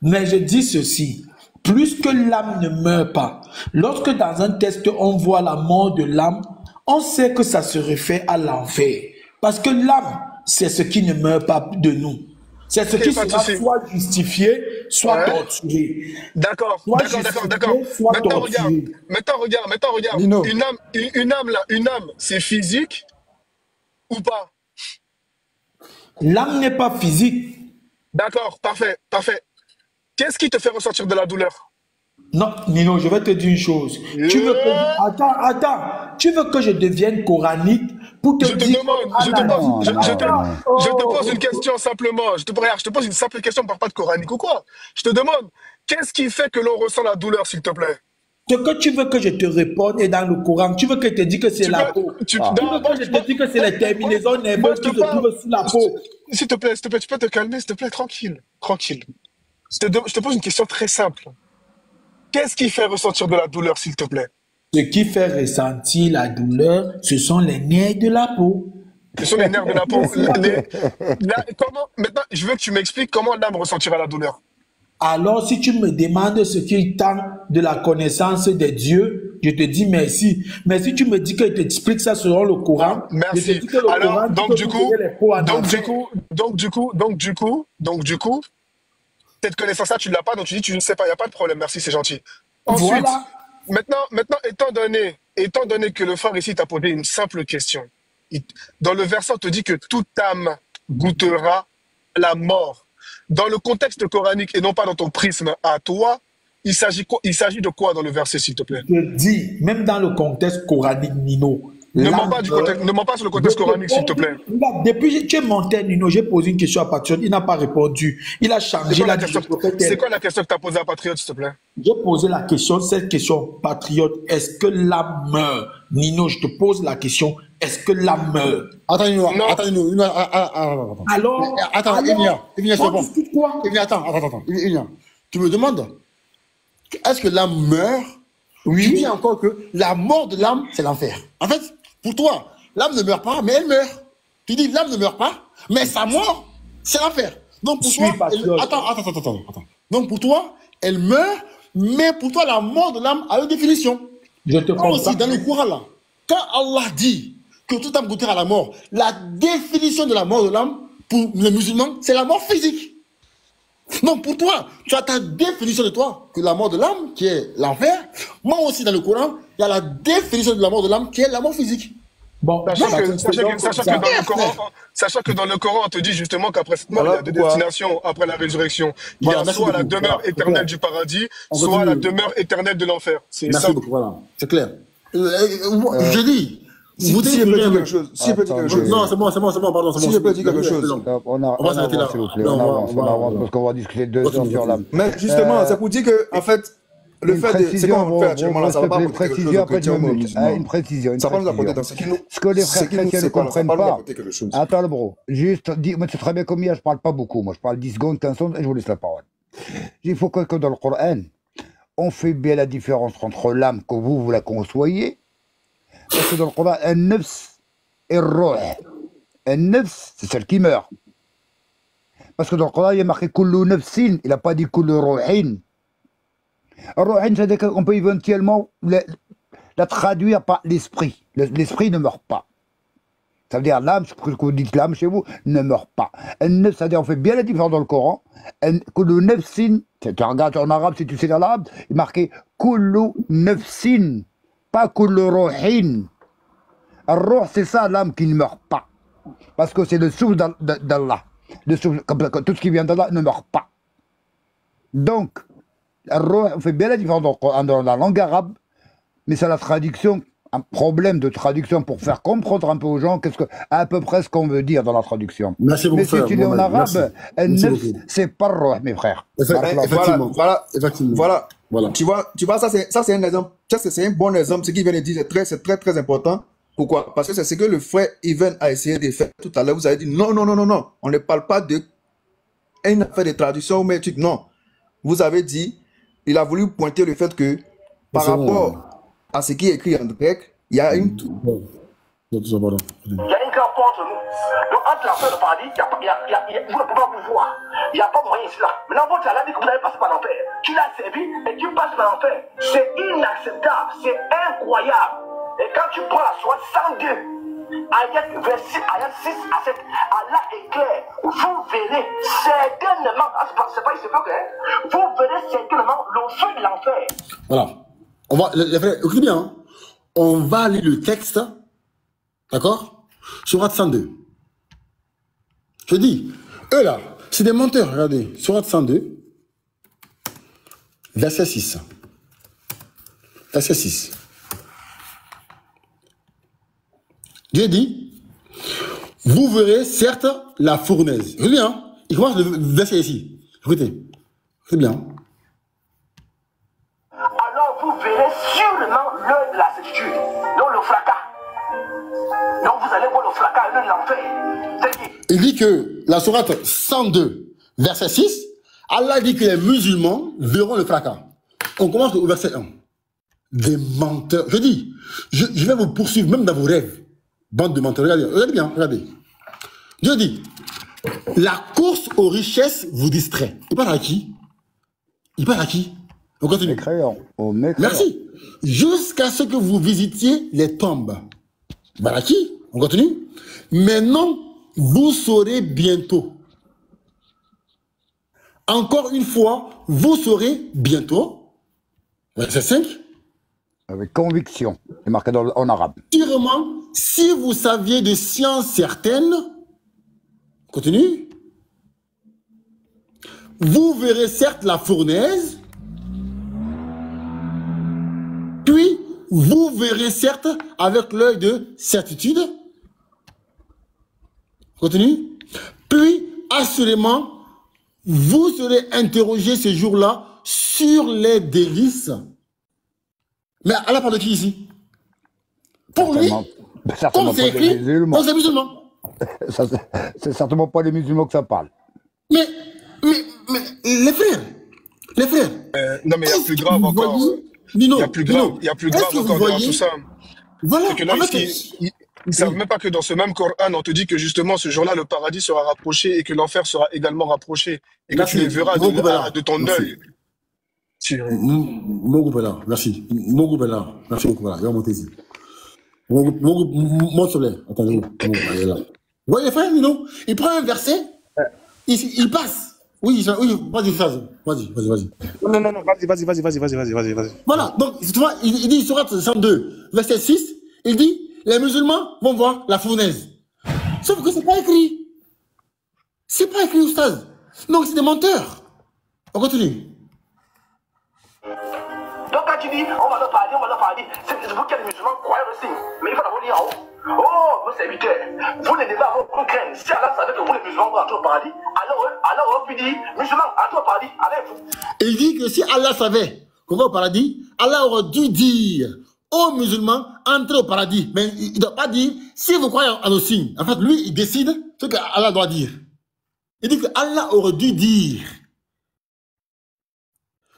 Mais je dis ceci. Plus que l'âme ne meurt pas, lorsque dans un test on voit la mort de l'âme, on sait que ça se réfère à l'enfer. Parce que l'âme, c'est ce qui ne meurt pas de nous. C'est ce qui sera soit justifié, soit torturé. D'accord. Maintenant regarde. Nino. Une âme, c'est physique ou pas? L'âme n'est pas physique. D'accord, parfait. Qu'est-ce qui te fait ressentir de la douleur? Non, Nino, je vais te dire une chose. Tu veux que... Attends. Tu veux que je devienne coranique pour te dire... Je te pose une question simplement. Je te pose une simple question, on ne parle pas de coranique ou quoi. Je te demande, qu'est-ce qui fait que l'on ressent la douleur, s'il te plaît? Ce que tu veux que je te réponde est dans le Coran. Tu veux que je te dise que c'est la peau. Tu veux que je te dise que c'est les terminaisons nerveuses qui se trouvent sous la peau. S'il te plaît, tu peux te calmer, s'il te plaît, tranquille. Je te pose une question très simple. Qu'est-ce qui fait ressentir de la douleur, s'il te plaît? Ce qui fait ressentir la douleur, ce sont les nerfs de la peau. Ce sont les nerfs de la peau. Maintenant, je veux que tu m'expliques comment l'âme ressentira la douleur. Alors, si tu me demandes ce qu'il tend de la connaissance des dieux, je te dis merci. Mais si tu me dis que je t'explique ça selon le Coran, merci. Je te dis que le alors, Coran, donc du coup, cette connaissance-là, tu ne l'as pas, donc tu dis tu ne sais pas, il n'y a pas de problème, merci, c'est gentil. Ensuite, voilà. maintenant, étant donné que le frère ici t'a posé une simple question, dans le verset, on te dit que toute âme goûtera la mort. Dans le contexte coranique et non pas dans ton prisme à toi, il s'agit de quoi dans le verset, s'il te plaît? Je dis, même dans le contexte coranique, Nino, Ne mens L'âme pas, meurt. ne mens pas sur le contexte coranique, s'il te plaît. Depuis que tu es monté, Nino, j'ai posé une question à Patriote, il n'a pas répondu. Il a changé, il a dit le prophète. C'est quoi la question que tu as posée à Patriote, s'il te plaît? J'ai posé la question, cette question, Patriote, est-ce que l'âme meurt? Nino, je te pose la question, est-ce que l'âme meurt? Attends, Nino, Non. attends, Nino, attends. Alors, Attends, Enya, je te on réponds. discute quoi? Enya, attends. Enya, tu me demandes, est-ce que l'âme meurt? Oui. Tu dis encore que la mort de l'âme, c'est l'enfer. En fait, pour toi, l'âme ne meurt pas, mais elle meurt. Tu dis l'âme ne meurt pas, mais sa mort, c'est l'enfer. Donc pour Suis toi, patriote. attends. Donc pour toi, elle meurt, mais pour toi, la mort de l'âme a une définition. Je te Moi aussi, comprends. dans le Coran, là, quand Allah dit que toute âme goûtera la mort, la définition de la mort de l'âme, pour les musulmans, c'est la mort physique. Donc pour toi, tu as ta définition de toi, que la mort de l'âme, qui est l'enfer. Moi aussi, dans le Coran, il y a la définition de la mort de l'âme, qui est la mort physique. Bon, Sachant que dans le Coran, on te dit justement qu'après cette mort, il y a deux destinations après la résultation. Il y Voilà, a merci soit la beaucoup. demeure Voilà, c'est éternelle clair. du paradis, On soit continue. la demeure éternelle de l'enfer. C'est Merci ça. beaucoup, voilà. C'est clair. Je dis, Si vous je dites peux dire rien, quelque chose, si je peux dire quelque chose. Non, c'est bon, pardon, c'est Si bon. je peux dire quelque chose. On va s'arrêter là. avance, s'il vous plaît. Non, On avance, parce qu'on va discuter 2 heures sur l'âme. Mais justement, c'est pour dire que, en fait, le fait de ce qu'on fait actuellement là, ça va pas apporter quelque chose aux chrétiens ou aux musulmans. Une précision. Ça va nous apporter dans ce qui nous. Ce que les frères chrétiens ne comprennent pas. Quelque chose. Attends, le bro. Juste, moi, c'est très bien comme hier, je parle pas beaucoup. Moi, je parle 10 secondes, 15 secondes, et je vous laisse la parole. Il faut que dans le Coran, on fait bien la différence entre l'âme, que vous la conçoyez, parce que dans le Coran, un nefs et roh. Un nefs, c'est celle qui meurt. Parce que dans le Coran, il y a marqué kullu nefsin, il n'a pas dit kullu rohin. Rohin, c'est-à-dire qu'on peut éventuellement la traduire par l'esprit. L'esprit ne meurt pas. Ça veut dire l'âme, ce que vous dites l'âme chez vous, ne meurt pas. C'est-à-dire on fait bien la différence dans le Coran. Kullu nefsin, tu regardes en arabe, si tu sais l'arabe, il est marqué kullu nefsin, pas kullu rohin. Ar-Ruh, c'est ça l'âme qui ne meurt pas. Parce que c'est le souffle d'Allah. Le souffle, comme tout ce qui vient d'Allah ne meurt pas. Donc, Ar-Ruh, on fait bien la différence dans la langue arabe, mais c'est la traduction, un problème de traduction pour faire comprendre un peu aux gens à peu près ce qu'on veut dire dans la traduction. Merci beaucoup, mais si tu dis en arabe, c'est pas Ruh, mes frères. Effectivement. Voilà. Tu vois, ça c'est un exemple, c'est un bon exemple. Ce qu'il vient de dire, c'est très important. Pourquoi? Parce que c'est ce que le frère Ivan a essayé de faire tout à l'heure. Vous avez dit non. On ne parle pas d'une affaire de traduction, mais non. Vous avez dit, il a voulu pointer le fait que par rapport à ce qui est écrit en grec, il y a une. Il y a une grande porte entre nous. Donc, entre l'enfer et le paradis, vous ne pouvez pas vous voir. Il n'y a pas moyen ici là. Maintenant, votre Allah dit que vous allez passer par l'enfer. Tu l'as servi et tu passes par l'enfer. C'est inacceptable. C'est incroyable. Et quand tu prends la sourate 102, ayat 6 à 7, Allah est clair. Vous verrez certainement, c'est pas ici que vous verrez certainement le feu de l'enfer. Voilà. On va, les frères, écoutez bien, hein. On va lire le texte, d'accord? Sourate 102. Je dis, eux là, c'est des menteurs, regardez. Sourate 102, verset 6. Verset 6. Dieu dit, vous verrez certes la fournaise. Écoutez bien, hein. Il commence le verset ici. Écoutez, c'est bien. Alors vous verrez sûrement l'heure de la certitude, donc le fracas. Donc vous allez voir le fracas et l'heure de l'enfer. Il dit que la sourate 102, verset 6, Allah dit que les musulmans verront le fracas. On commence au verset 1. Des menteurs. Je dis, je vais vous poursuivre même dans vos rêves. Bande de menteurs. Regardez bien, regardez. Dieu dit, la course aux richesses vous distrait. Il parle à qui? Il parle à qui? On continue. Mécréant. Merci. Jusqu'à ce que vous visitiez les tombes. Il parle à qui? On continue. Mais non, vous saurez bientôt. Encore une fois, vous saurez bientôt. Verset 5. Avec conviction. C'est marqué en arabe. Sûrement, si vous saviez de sciences certaines, continue, vous verrez certes la fournaise, puis vous verrez certes avec l'œil de certitude. Continue. Puis, assurément, vous serez interrogé ces jours-là sur les délices. Mais Allah parle de qui ici? Pour lui, Certainement comme c'est pas des écrit, musulmans. comme c'est musulman. C'est certainement pas les musulmans que ça parle. Mais, les frères, Non, mais il y a plus grave encore. Il y a plus grave encore derrière tout ça. Voilà, C'est que là, en fait, ils ne savent même pas que dans ce même Coran, on te dit que justement, ce jour-là, le paradis sera rapproché et que l'enfer sera également rapproché. Et que tu les verras de ton œil. Mon groupe est là, merci. Mon groupe est là, merci beaucoup. Voilà, il va monter ici. Mon groupe, monte sur l'air. Attendez, il est là. Vous voyez, frère, non? Il prend un verset, il passe. Oui, vas-y, vas-y. Non, vas-y. Voilà, donc, tu vois, il dit, Sourate 102, verset 6, il dit, les musulmans vont voir la fournaise. Sauf que c'est pas écrit. C'est pas écrit, oustaz. Donc, c'est des menteurs. On continue. Donc quand tu dis, on va leur parler, c'est vous qui êtes musulmans, croyez le signe. Mais il faut d'abord dire, oh, vos serviteurs, vous ne devez avoir aucune crainte. Si Allah savait que vous les musulmans vont entrer au paradis, alors on peut dire, musulmans, entrez au paradis, allez-vous. Il dit que si Allah savait qu'on va au paradis, Allah aurait dû dire aux musulmans, entrez au paradis. Mais il ne doit pas dire, si vous croyez en nos signes. En fait, lui, il décide ce qu'Allah doit dire. Il dit que Allah aurait dû dire.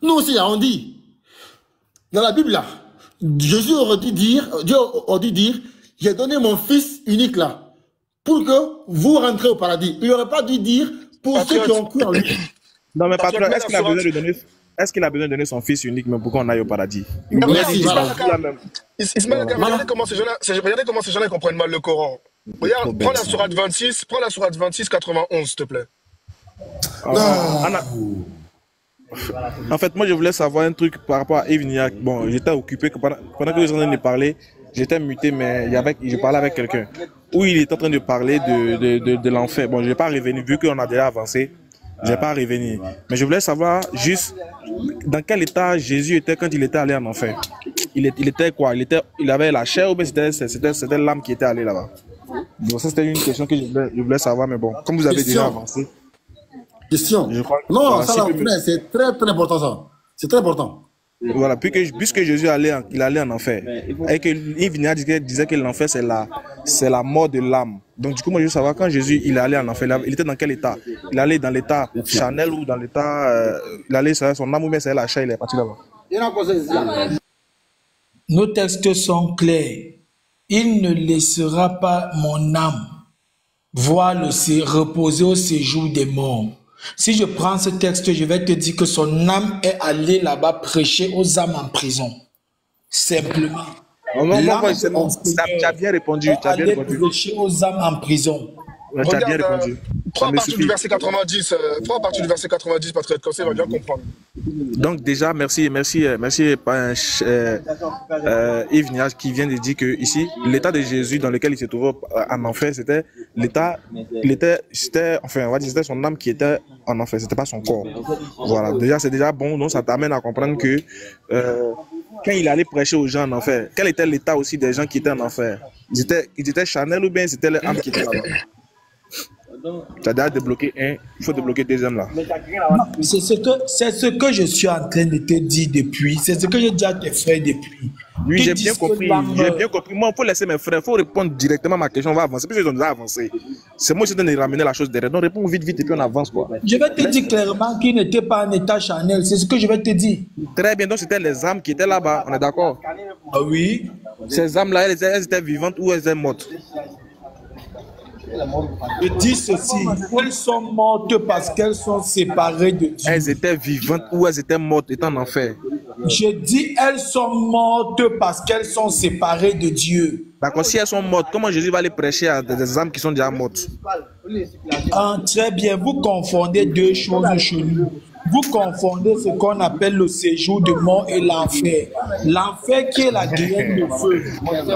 Nous aussi, on dit, dans la Bible, là, Jésus aurait dû dire, Dieu aurait dû dire, j'ai donné mon fils unique là, pour que vous rentrez au paradis. Il n'aurait pas dû dire, pour ceux qui ont cru en lui. Non, mais patron, est-ce qu'il a besoin de donner son fils unique, mais pourquoi on aille au paradis? Ismaël, regardez comment ces gens-là comprennent mal le Coran. Regarde, prends la sourate 26, 91, s'il te plaît. En fait, moi, je voulais savoir un truc par rapport à Evnia. Bon, j'étais occupé, pendant que vous en train de parler, j'étais muté, mais je parlais avec quelqu'un. Où il était en train de parler de l'enfer. Bon, je n'ai pas revenu, vu qu'on a déjà avancé, je n'ai pas revenu. Mais je voulais savoir juste dans quel état Jésus était quand il était allé en enfer. Il était quoi? Il avait la chair ou bien c'était l'âme qui était allée là-bas? Donc ça, c'était une question que je voulais savoir, mais bon, comme vous avez déjà avancé. Question. Non, ça, c'est très important, ça. C'est très important. Voilà, puisque Jésus allait en enfer, et qu'il disait que l'enfer, c'est la mort de l'âme. Donc, du coup, moi, je veux savoir, quand Jésus il allait en enfer, il était dans quel état? Il allait dans l'état charnel ou dans l'état. Il allait sur son âme ou bien c'est la chair, il est parti là-bas. Nos textes sont clairs. Il ne laissera pas mon âme reposer au séjour des morts. Si je prends ce texte, je vais te dire que son âme est allée là-bas prêcher aux âmes en prison. Simplement. Tu as bien répondu. Tu as bien répondu. Prêcher aux âmes en prison. Tu as bien répondu. Prends à partir du verset 90, Patrick, comme ça, il va bien comprendre. Donc déjà, merci Yves Niaz qui vient de dire que ici, l'état de Jésus dans lequel il se trouvait en enfer, c'était c'était son âme qui était en enfer, c'était pas son corps. Voilà, déjà c'est déjà bon, donc ça t'amène à comprendre que quand il allait prêcher aux gens en enfer, quel était l'état aussi des gens qui étaient en enfer? Ils étaient charnels ou bien c'était l'âme qui était là-bas? Tu as déjà débloqué un, il faut débloquer deuxième là. C'est ce que je suis en train de te dire depuis. C'est ce que j'ai dit à tes frères depuis. Oui, j'ai bien compris. Moi, il faut laisser mes frères, il faut répondre directement à ma question. On va avancer. Puisqu'ils ont déjà avancé. C'est moi qui suis en train de ramener la chose derrière. Donc, réponds vite et puis on avance, quoi. Je vais te dire clairement qu'il n'était pas en état charnel. C'est ce que je vais te dire. Très bien. Donc, c'était les âmes qui étaient là-bas. On est d'accord? Ah oui. Ces âmes-là, elles étaient vivantes ou elles étaient mortes? Je dis ceci, elles sont mortes parce qu'elles sont séparées de Dieu. Elles étaient vivantes ou elles étaient mortes étant en enfer? Je dis elles sont mortes parce qu'elles sont séparées de Dieu. D'accord, si elles sont mortes, comment Jésus va les prêcher à des âmes qui sont déjà mortes? Ah, très bien, vous confondez deux choses cheloues. Vous confondez ce qu'on appelle le séjour de mort et l'enfer. L'enfer qui est la guérine de feu.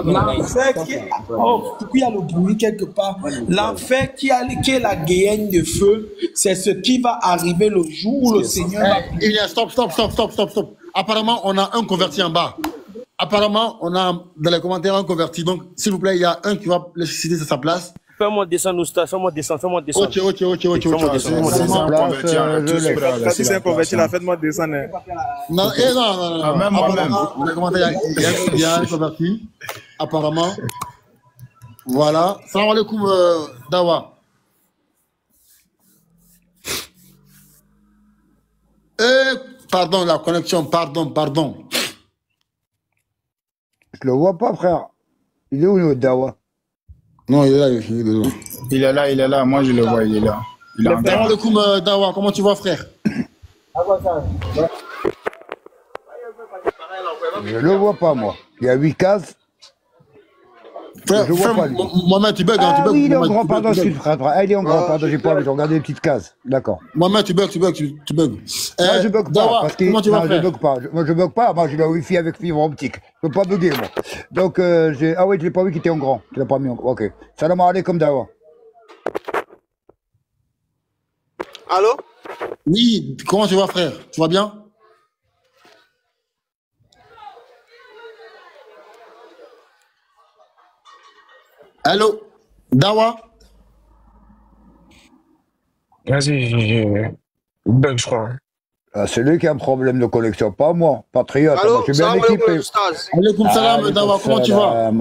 L'enfer qui est... Oh, pourquoi il y a le bruit quelque part? L'enfer qui est la guérine de feu, c'est ce qui va arriver le jour où le Seigneur va... Stop. Apparemment, on a un converti en bas. apparemment, on a dans les commentaires un converti. Donc, s'il vous plaît, il y a un qui va le citer à sa place. Fais-moi descendre, Oustaz. Fais-moi descendre. Fais-moi descendre. Ok. Fais-moi descendre. Si c'est un converti, là, faites-moi descendre. Non. Même moi-même. Dans les commentaires, il y a un converti. Apparemment. Voilà. Salam alaikum, Dawa. Pardon, la connexion, pardon. Je le vois pas, frère. Il est où, le Dawa? Non, il est là, Il est là. Moi, je le vois, il est là. Il est en Salam alaikum, Dawa. Comment tu vas, frère? Je le vois pas, moi. Il y a 8 cases. Frère, Je vois pas, lui. Mohamed, tu bugs, hein, tu bugs. Oui, il est en Mohamed, grand, tu pardon, bugs, tu bugs. excuse, frère. Il est en grand, pardon, j'ai pas vu, j'ai regardé les petites cases. D'accord. Mohamed, tu bugs. Moi, je bug pas. Dawa, Parce que, comment tu vas, non, je frère? bug pas. Moi, je bug pas. Moi, j'ai le Wi-Fi avec fibre optique. Je peux pas bugger, moi. Donc, ah oui, je l'ai pas vu qu'il était en grand. Tu l'as pas mis en grand. Ok. Salam alaikum, Dawa. Allô? Oui, comment tu vas, frère? Tu vas bien? Allô? Dawa? Vas-y, bug, je crois. Ah, c'est lui qui a un problème de connexion, pas moi. Patriote, moi, Allô? je suis bien Salam alaikum, équipé. Oustaz. Alaikum salam, Dawa, comment tu vas?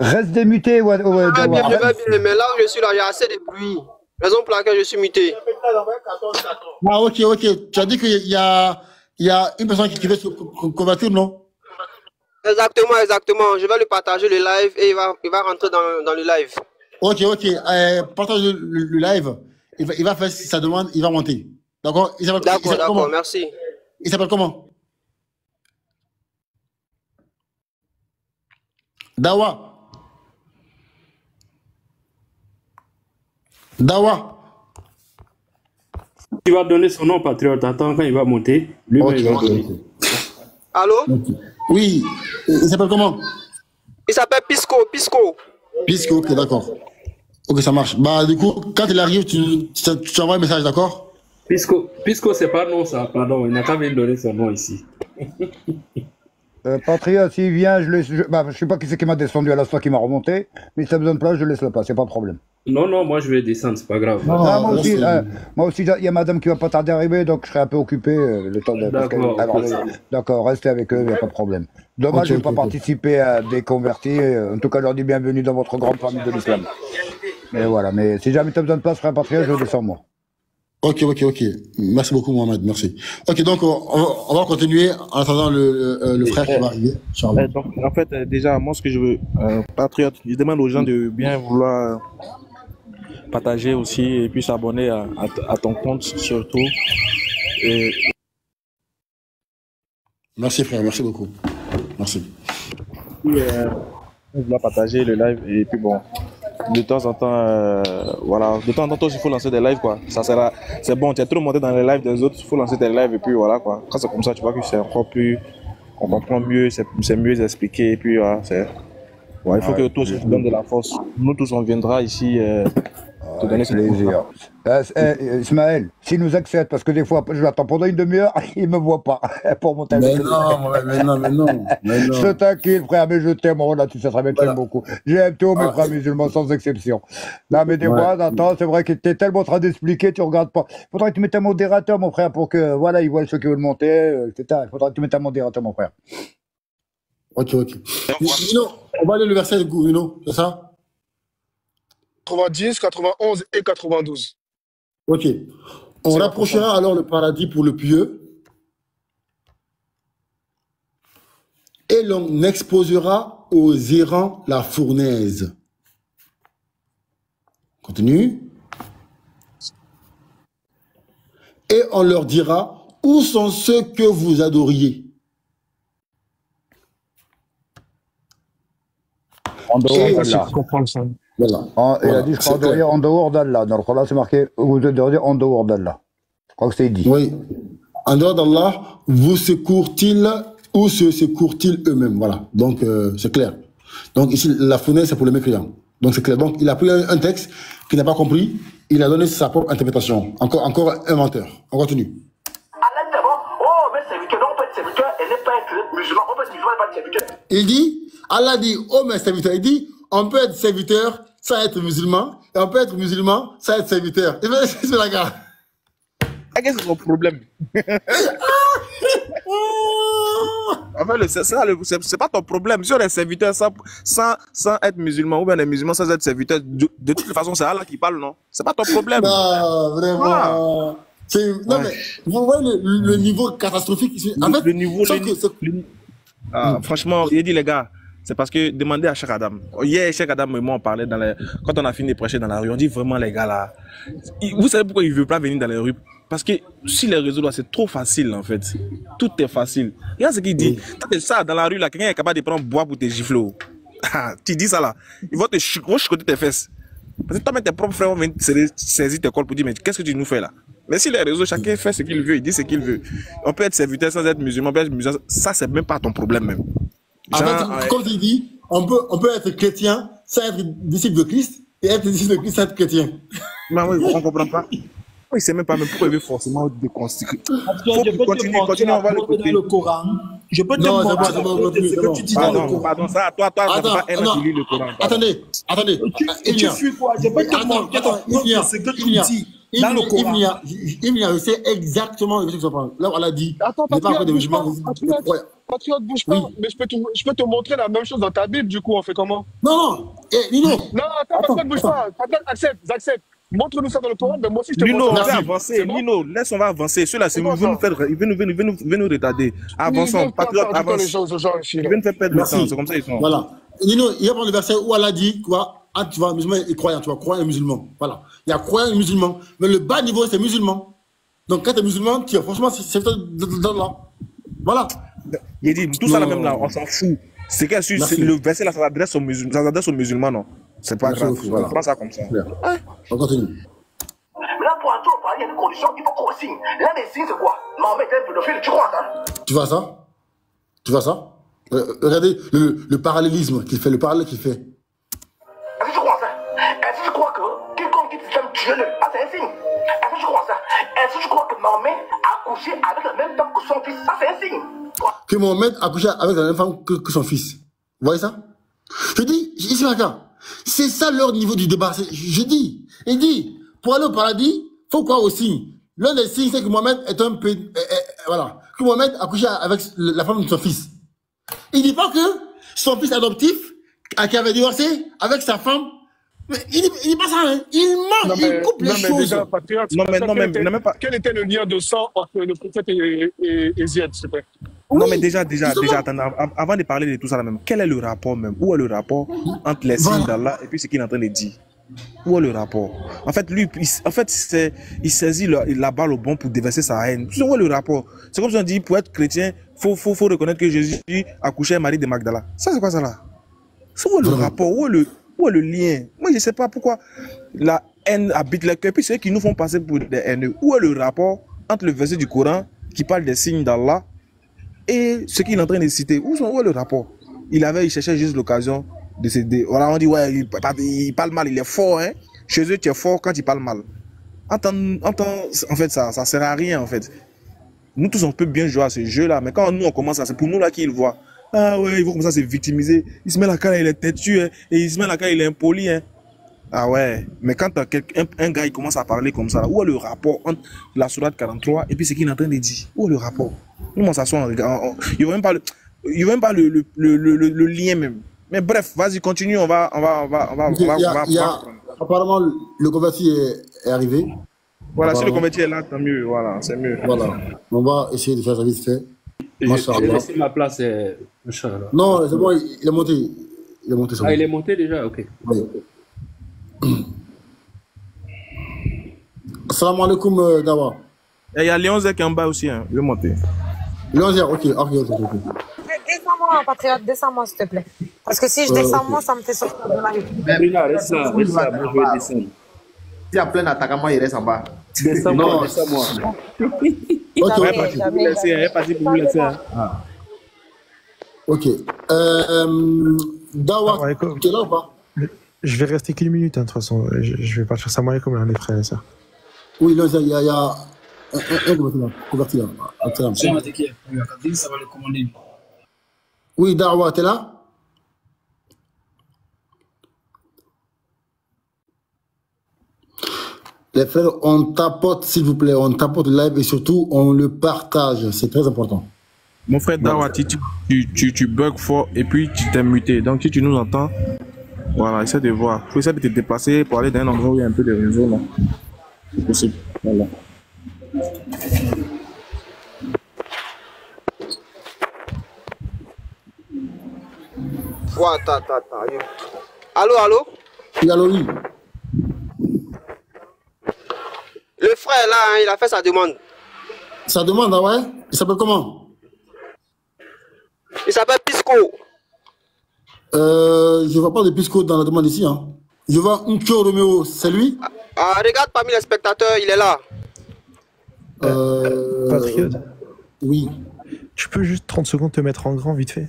Reste démuté, ouais, Ah, Dawa. bien, mais là où je suis là, il y a assez de bruit. Raison pour laquelle je suis muté. Ah, ok. Tu as dit qu'il y a une personne qui veut se convertir, non? Exactement. Je vais lui partager le live et il va rentrer dans le live. Ok. Partage le live. Il va faire sa demande, il va monter. D'accord? D'accord, merci. Il s'appelle comment? Dawa. Il va donner son nom, patriote. Attends, quand il va monter, lui-même, il va donner. Allô? Oui. Il s'appelle comment? Il s'appelle Pisco. Pisco, ok, d'accord. Ok, ça marche. Bah, du coup, quand il arrive, tu envoies un message, d'accord? Pisco, c'est pas non, ça, pardon. Il n'a pas bien donné son nom ici. Patriote, s'il vient, je sais pas qui c'est qui m'a descendu à l'instant qui m'a remonté, mais si t'as besoin de place, je laisse la place, c'est pas de problème. Non, moi je vais descendre, c'est pas grave. Moi aussi, il y a madame qui va pas tarder à arriver, donc je serai un peu occupé le temps de. D'accord, restez avec eux, il n'y a pas de problème. Dommage, je ne vais pas participer à des convertis. En tout cas, je leur dis bienvenue dans votre grande famille de l'islam. Mais voilà, mais si jamais tu as besoin de place, frère patriote, je descends moi. Ok. Merci beaucoup, Mohamed, merci. Ok, donc on va continuer en attendant le frère qui va arriver. Donc, en fait, déjà, moi, ce que je veux, patriote, je demande aux gens de bien vouloir partager aussi et puis s'abonner à ton compte surtout. Et... Merci, frère, merci beaucoup. Merci. On doit partager le live et puis bon. De temps en temps, voilà. De temps en temps, il faut lancer des lives, quoi. Ça sera, c'est bon, tu es trop monté dans les lives des autres, il faut lancer des lives et puis voilà, quoi. Quand c'est comme ça, tu vois que c'est encore plus, on comprend mieux, c'est mieux expliqué et puis voilà, il faut que tous se donnent de la force. Nous tous, on viendra ici te donner ce plaisir. Ismaël, s'il nous accepte, parce que des fois, je l'attends pendant une demi-heure, il me voit pas pour monter avec lui. Mais non. Je t'inquiète, frère, mais je t'aime, là, tu sais très bien que j'aime beaucoup. J'aime tous mes frères musulmans, sans exception. Non, mais des fois, attends, c'est vrai que tu es tellement en train d'expliquer, tu regardes pas. Il faudrait que tu mettes un modérateur, mon frère, pour que, voilà, ils voient ceux qui veulent monter, etc. Il faudrait que tu mettes un modérateur, mon frère. Ok. On va aller le verset de Gouino, c'est ça? 90, 91 et 92. Ok. On rapprochera alors le paradis pour le pieux et l'on exposera aux errants la fournaise. Continue. Et on leur dira, où sont ceux que vous adoriez? En dehors d'Allah. Voilà. Il a dit, je crois, adorer en dehors d'Allah. Donc là, c'est marqué, vous adorez en dehors d'Allah. Je crois que c'est dit. Oui. En dehors d'Allah, vous secourent-ils ou se secourent-ils eux-mêmes? Voilà. Donc, c'est clair. Donc, ici, la fournaise, c'est pour les mécréants. Donc, c'est clair. Donc, il a pris un texte qu'il n'a pas compris. Il a donné sa propre interprétation. Encore inventeur. On continue. Oh, mais serviteur, donc, serviteur, elle n'est pas musulman. peut être musulman et pas être serviteur. Il dit, Allah dit, oh mes serviteurs, il dit, on peut être serviteur sans être musulman, et on peut être musulman sans être serviteur. C'est la gare. Qu'est-ce que c'est ton problème? En fait, c'est pas ton problème. Si on est serviteur sans être musulman, ou bien on est musulman sans être serviteur, de toute façon, c'est Allah qui parle, non? C'est pas ton problème. Non, vraiment. Voilà. Non, mais vous voyez le niveau catastrophique ici. En fait, le niveau. Franchement, il dit, les gars, c'est parce que demandez à Cheikh Adam. Hier, Cheikh Adam et moi, on parlait quand on a fini de prêcher dans la rue. On dit vraiment, les gars, là, vous savez pourquoi ils ne veulent pas venir dans les rues? Parce que sur les réseaux, là, c'est trop facile, en fait. Tout est facile. Regarde ce qu'il dit. Quand ça, dans la rue, là, quelqu'un est capable de prendre bois pour te gifler. Tu dis ça, là. Ils vont te chicoter tes fesses. Parce que toi-même, tes propres frères vont venir saisir tes cols pour dire, mais qu'est-ce que tu nous fais, là? Mais si les réseaux, chacun fait ce qu'il veut, il dit ce qu'il veut. On peut être serviteur sans être musulman, on peut être musulman. Ça, c'est même pas ton problème, même. En fait, comme tu dis, on peut être chrétien sans être disciple de Christ et être disciple de Christ sans être chrétien. Mais oui, on ne comprend pas. Il ne sait même pas même pourquoi il veut forcément déconstruire. Il faut continuer, on va le côté. Le Coran. Je peux te montrer ce que tu dis dans le Coran. Pardon, ça, toi, ça pas un lis le Coran. Attendez. Tu fuis quoi? Je peux te montrer ce que tu dis dans le Coran. Il sait exactement ce que tu parles. Là, on a dit. Attends, Patriote, bouge pas. Mais je peux te montrer la même chose dans ta Bible, du coup, on fait comment? Non, Nino. Non, attends, bouge pas. Accepte. Montre-nous ça dans le Coran, mais moi aussi je te Lino, on montre. va avancer. Lino, laisse, on va avancer. Ceux-là, c'est nous, ils veulent nous retarder. Avançons, patriote, avance. Ils viennent faire perdre le temps, c'est comme ça ils sont. Voilà. Nino, il y a le verset où Allah dit quoi? Ah, tu vois, musulman et croyant, tu vois, croyant et musulman. Voilà. Il y a croyant et musulman. Mais le bas niveau, c'est musulman. Donc quand tu es musulman, franchement, c'est dans là. Voilà. Il dit, tout ça là même là, on s'en fout. C'est que le verset là, ça s'adresse aux musulmans, non? C'est pas grave. Voilà. On prend ça comme ça. On continue. Là, pour entrer au paradis, il y a une condition, il faut qu'on signe. L'un des signes, c'est quoi? Mahomet est un pédophile, tu crois ça? Tu vois ça? Regardez le parallélisme qu'il fait, le parallèle qu'il fait. Est-ce que tu crois ça? Est-ce que tu crois que quiconque quitte l'islam, tue-le? Ah, c'est un signe. Est-ce que tu crois ça? Est-ce que tu crois que Mahomet a couché avec la même femme que son fils? Ça, c'est un signe. Que Mohamed a couché avec la même femme que son fils. Vous voyez ça? Je dis, ici, regarde. C'est ça leur niveau du débat. Je dis, il dit, pour aller au paradis, faut croire au signe. L'un des signes, c'est que Mohamed est un peu, voilà, que Mohamed a couché avec la femme de son fils. Il dit pas que son fils adoptif, qui avait divorcé avec sa femme, mais il dit pas ça, hein. Il ment, il coupe les choses. Déjà, Patriote, quel était le lien de sang entre le prophète et Ziad, s'il te plaît? Non, mais déjà, attends, avant de parler de tout ça là même, quel est le rapport même? Où est le rapport entre les signes d'Allah et puis ce qu'il est en train de dire? Où est le rapport? En fait, lui, il saisit la balle au bon pour déverser sa haine. Où est le rapport? C'est comme si on dit, pour être chrétien, faut reconnaître que Jésus a couché Marie de Magdala. Ça, c'est quoi ça là? Où est le rapport? Où est le lien? Moi, je ne sais pas pourquoi la haine habite les cœurs, puis c'est eux qui nous font passer pour des haineux. Où est le rapport entre le verset du Coran qui parle des signes d'Allah et ce qu'il est en train de citer? Où est le rapport? Il cherchait juste l'occasion de se dire. Voilà, on dit, ouais, il parle mal, il est fort, hein. Chez eux, tu es fort quand il parle mal. En fait, ça ne sert à rien, en fait. Nous tous, on peut bien jouer à ce jeu-là, mais quand nous, on commence à, c'est pour nous là qu'ils voient. Ah ouais, il faut comme ça se victimiser. Il se met la cara, il est têtu, hein, et il se met la cara, il est impoli, hein. Ah ouais, mais quand un gars il commence à parler comme ça, où est le rapport entre la sourate 43 et puis ce qu'il est en train de dire? Où est le rapport? Nous, on s'assoit, il n'y a même pas le lien même. Mais bref, vas-y, continue, on va apparemment, le converti est arrivé. Voilà, si le converti est là, tant mieux, voilà, c'est mieux. Voilà, on va essayer de faire ça vite fait. J'ai laissé ma place, non, c'est bon, il est monté. Ah, il est monté déjà? Ok. Oui. Assalamu alaikum, Dawa. Il y a Léon Zé qui est en bas aussi, hein. Il est monté. Léon Zé, ok. Descends-moi, Patriote, descends-moi, s'il te plaît. Parce que si je descends, moi, ça me fait sortir de la rue. Reste là, moi je vais descendre. Si en plein attaque, moi, il reste en bas. Descends-moi. Ok, pour vous laisser. Ok. Dawa, tu es là ou pas? Je vais rester qu'une minute, hein, de toute façon. Je vais partir ça moi comme les frères et ça. Oui, là, il y a un converti là. C'est un qui ça va le commander. Oui, Darwa, t'es là? Les frères, on tapote, s'il vous plaît, on tapote le live et surtout, on le partage. C'est très important. Mon frère Dawati, tu bugs fort et puis tu t'es muté. Donc, si tu nous entends, voilà, essaie de voir. Il faut essayer de te déplacer pour aller dans un endroit où il y a un peu de réseau. Là. C'est possible. Voilà. Ouais, attends. Allô, allô? Oui, allô, oui. Le frère, là, hein, il a fait sa demande. Sa demande, ah ouais? Il s'appelle comment? Il s'appelle Pisco. Je vois pas de Pisco dans la demande ici. Hein. Je vois Uncho Romeo, c'est lui? Regarde parmi les spectateurs, il est là. Patriote. Oui. Tu peux juste 30 secondes te mettre en grand, vite fait.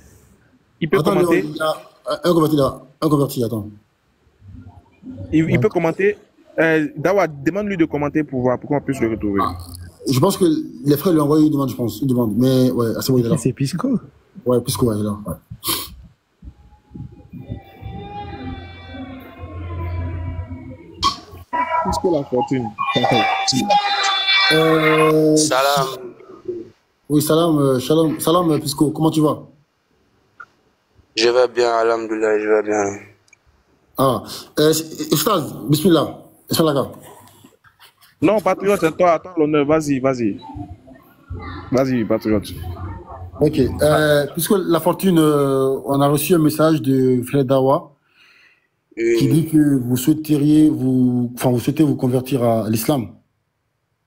Il peut commenter. Il y a un converti là. Un converti, attends. Il peut commenter. Dawa, demande-lui de commenter pour voir, pour qu'on puisse le retrouver. Je pense que les frères lui ont envoyé une demande, je pense. Une demande. Mais ouais, c'est bon, il est là. C'est Pisco? Ouais, Pisco, ouais, il est là. Ouais. Pisco la fortune. Salam. Oui, salam, Pisco. Comment tu vas? Je vais bien, alhamdoulilah, je vais bien. Ah, Ustaz, bismillah. Bismillah. Non, patriote, c'est toi, attends l'honneur, vas-y. Vas-y, patriote. Ok, puisque la fortune, on a reçu un message de Frère Dawa qui dit que vous souhaiteriez vous souhaitez vous convertir à l'islam.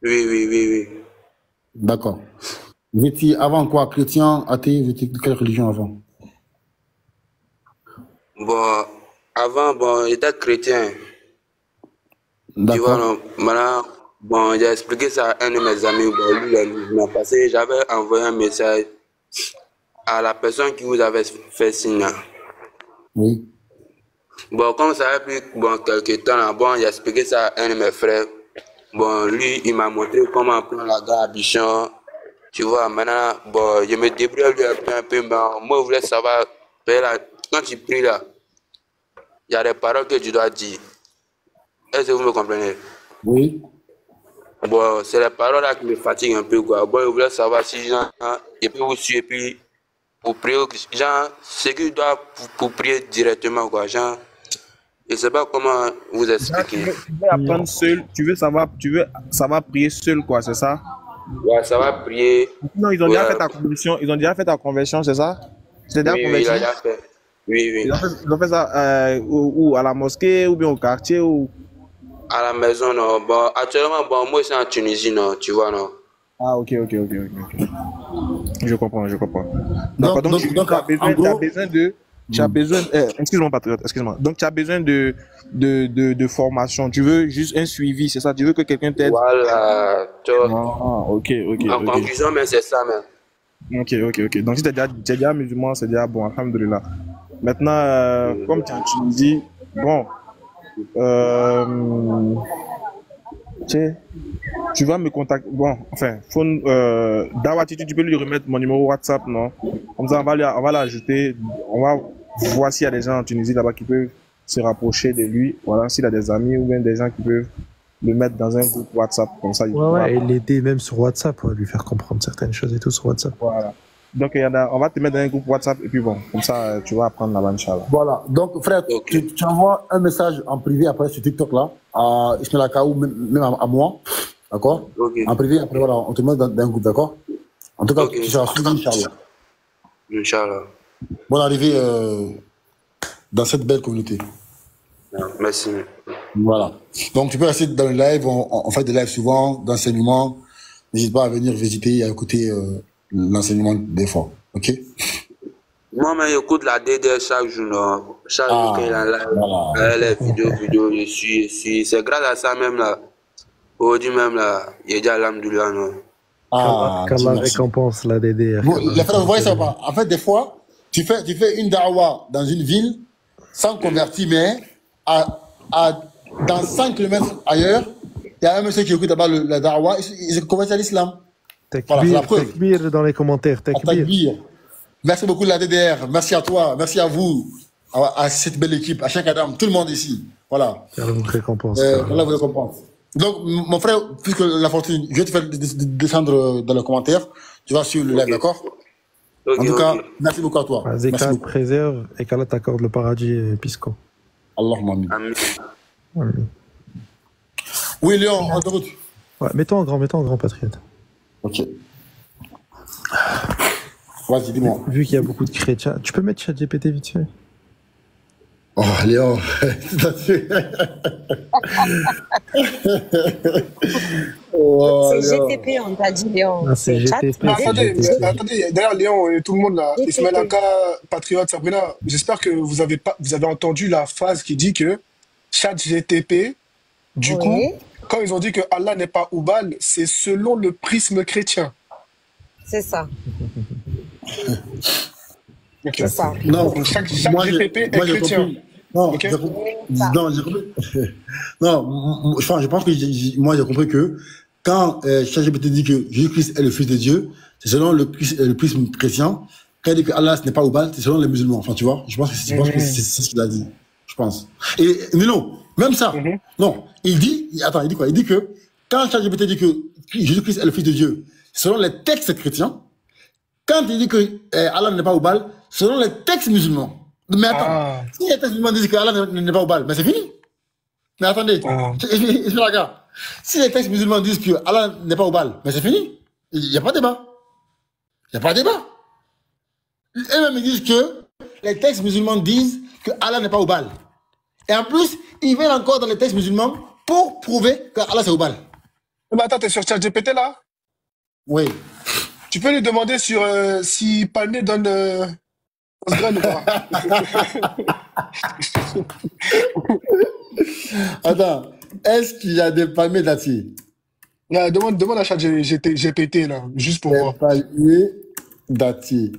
Oui. D'accord. Vous étiez avant quoi? Chrétien, athée, vous étiez de quelle religion avant? Bon, avant, j'étais chrétien. Tu vois, non, maintenant, bon, j'ai expliqué ça à un de mes amis. Bon, lui, il m'a passé, j'avais envoyé un message à la personne qui vous avait fait signe. Oui. Bon, comme ça a pris quelques temps, là, bon, j'ai expliqué ça à un de mes frères. Bon, lui, il m'a montré comment prendre la gare à Bichon. Tu vois, maintenant, bon, je me débrouille lui un peu, mais moi, je voulais savoir, là, quand tu pries là, il y a des paroles que tu dois dire. Est-ce que vous me comprenez? Oui. Bon, c'est les paroles là qui me fatiguent un peu, quoi. Bon, je voulais savoir si, genre, je peux vous suivre, et puis, pour prier, genre, ce que je dois pour prier directement, quoi, genre, je ne sais pas comment vous expliquer. Tu veux apprendre seul, tu veux savoir prier seul, quoi, c'est ça? Ouais, ça va prier. Non, ils ont déjà fait ta conversion, c'est ça? C'est déjà converti? Oui, il a déjà fait. Oui. Ils ont fait ça où, à la mosquée, ou bien au quartier, ou... À la maison, non. Bon, actuellement, bon, moi, c'est en Tunisie, non, tu vois, non. Ah, ok. Je comprends. D'accord, donc tu as besoin, excuse-moi, patriote, excuse-moi. Donc, tu as besoin de formation. Tu veux juste un suivi, c'est ça? Tu veux que quelqu'un t'aide? Voilà. Ok. En conclusion, mais c'est ça, même. Ok. Donc, si tu es déjà musulman, c'est déjà bon, alhamdoulilah. Maintenant, comme tu es en Tunisie, bon, tu vas me contacter. Bon, enfin, Dawati, tu peux lui remettre mon numéro WhatsApp, non? Comme ça, on va l'ajouter. On va voir s'il y a des gens en Tunisie là-bas qui peuvent se rapprocher de lui. Voilà, s'il a des amis ou bien des gens qui peuvent le mettre dans un groupe WhatsApp. Comme ça, et l'aider même sur WhatsApp, lui faire comprendre certaines choses et tout sur WhatsApp. Voilà. Donc, on va te mettre dans un groupe WhatsApp et puis bon, comme ça, tu vas apprendre là-bas, Inch'Allah. Voilà. Donc, frère, tu envoies un message en privé après sur TikTok là, à Ismail Akaou, même à moi. D'accord? En privé, après, voilà, on te met dans un groupe, d'accord? En tout cas, tu seras suivi, Inch'Allah. Inch'Allah. Bonne arrivée dans cette belle communauté. Merci. Voilà. Donc, tu peux rester dans le live. On fait des lives souvent, d'enseignement. N'hésite pas à venir visiter et à écouter l'enseignement des fois. Ok? Moi, j'écoute la DD chaque jour. Non? Chaque jour qu'il y a live, les vidéos, je suis. C'est grâce à ça même là. Aujourd'hui même là, il y a l'Alhamdoulilah, non? Qu'Allah récompense la DD. Les frères, vous voyez ça pas? En fait, des fois, tu fais une da'wa dans une ville, sans convertir, mais dans 100 km ailleurs, il y a un monsieur qui écoute là-bas la da'wa, il se convertit à l'islam. Takbir dans les commentaires. Takbir. Merci beaucoup, la DDR. Merci à toi. Merci à vous, à cette belle équipe, à chaque Adam, tout le monde ici. Voilà. Car vous récompense. Voilà vous récompense. Donc, mon frère, puisque la fortune, je vais te faire descendre dans le commentaire. Tu vas suivre le live, d'accord? En tout cas, merci beaucoup à toi. Zeka te préserve et qu'Allah t'accorde le paradis, Pisco. Allahumma amin. Amin. Oui, Léon, on t'écoute. Ouais, mets-toi en grand patriote. Ok. Vas-y, dis-moi. Vu qu'il y a beaucoup de chrétiens, tu peux mettre ChatGPT vite fait. Oh, Léon. Oh, c'est GTP, on t'a dit, Léon. C'est GTP. Attendez, d'ailleurs, Léon et tout le monde là, Ismaël Aka, Patriote, Sabrina, j'espère que vous avez entendu la phrase qui dit que ChatGTP, du coup, quand ils ont dit que Allah n'est pas Oubal, c'est selon le prisme chrétien. C'est ça. Okay. C'est ça. Non, chaque GTP est chrétien. Non, okay. j'ai compris. Non, je pense que moi j'ai compris que quand ChatGPT dit que Jésus-Christ est le Fils de Dieu, c'est selon le prisme chrétien. Quand il dit que Allah ce n'est pas Oubal, c'est selon les musulmans. Enfin, tu vois, je pense que c'est ce qu'il a dit. Je pense. Et non, même ça. Non, il dit quoi? Il dit que quand ChatGPT dit que Jésus-Christ est le Fils de Dieu, selon les textes chrétiens, quand il dit que Allah n'est pas Oubal, selon les textes musulmans. Mais attends, si les textes musulmans disent que Allah n'est pas Oubal, mais c'est fini. Mais attendez, si les textes musulmans disent que Allah n'est pas Oubal, mais c'est fini. Il n'y a pas de débat. Il n'y a pas de débat. Et même ils disent que les textes musulmans disent que Allah n'est pas Oubal. Et en plus, ils viennent encore dans les textes musulmans pour prouver que Allah c'est Oubal. Mais attends, t'es sur ChatGPT là? Oui. Tu peux lui demander si Palmier donne Osgren ou pas? Attends, est-ce qu'il y a des palmiers dattiers? Demande à ChatGPT là, juste pour voir. Palmiers dattiers.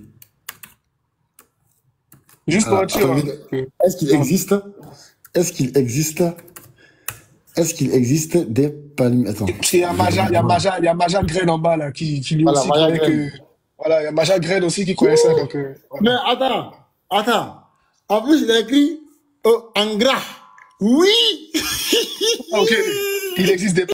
Juste pour être sûr. Est-ce qu'il existe? Est-ce qu'il existe des palmiers? Attends. Il y a Maja Grain en bas là qui lui voilà, aussi croyait que. Voilà, il y a Maja Grain aussi qui croyait ça. Donc, voilà. Mais attends. En plus, il a écrit en gras. Oui. Ok. Il existe des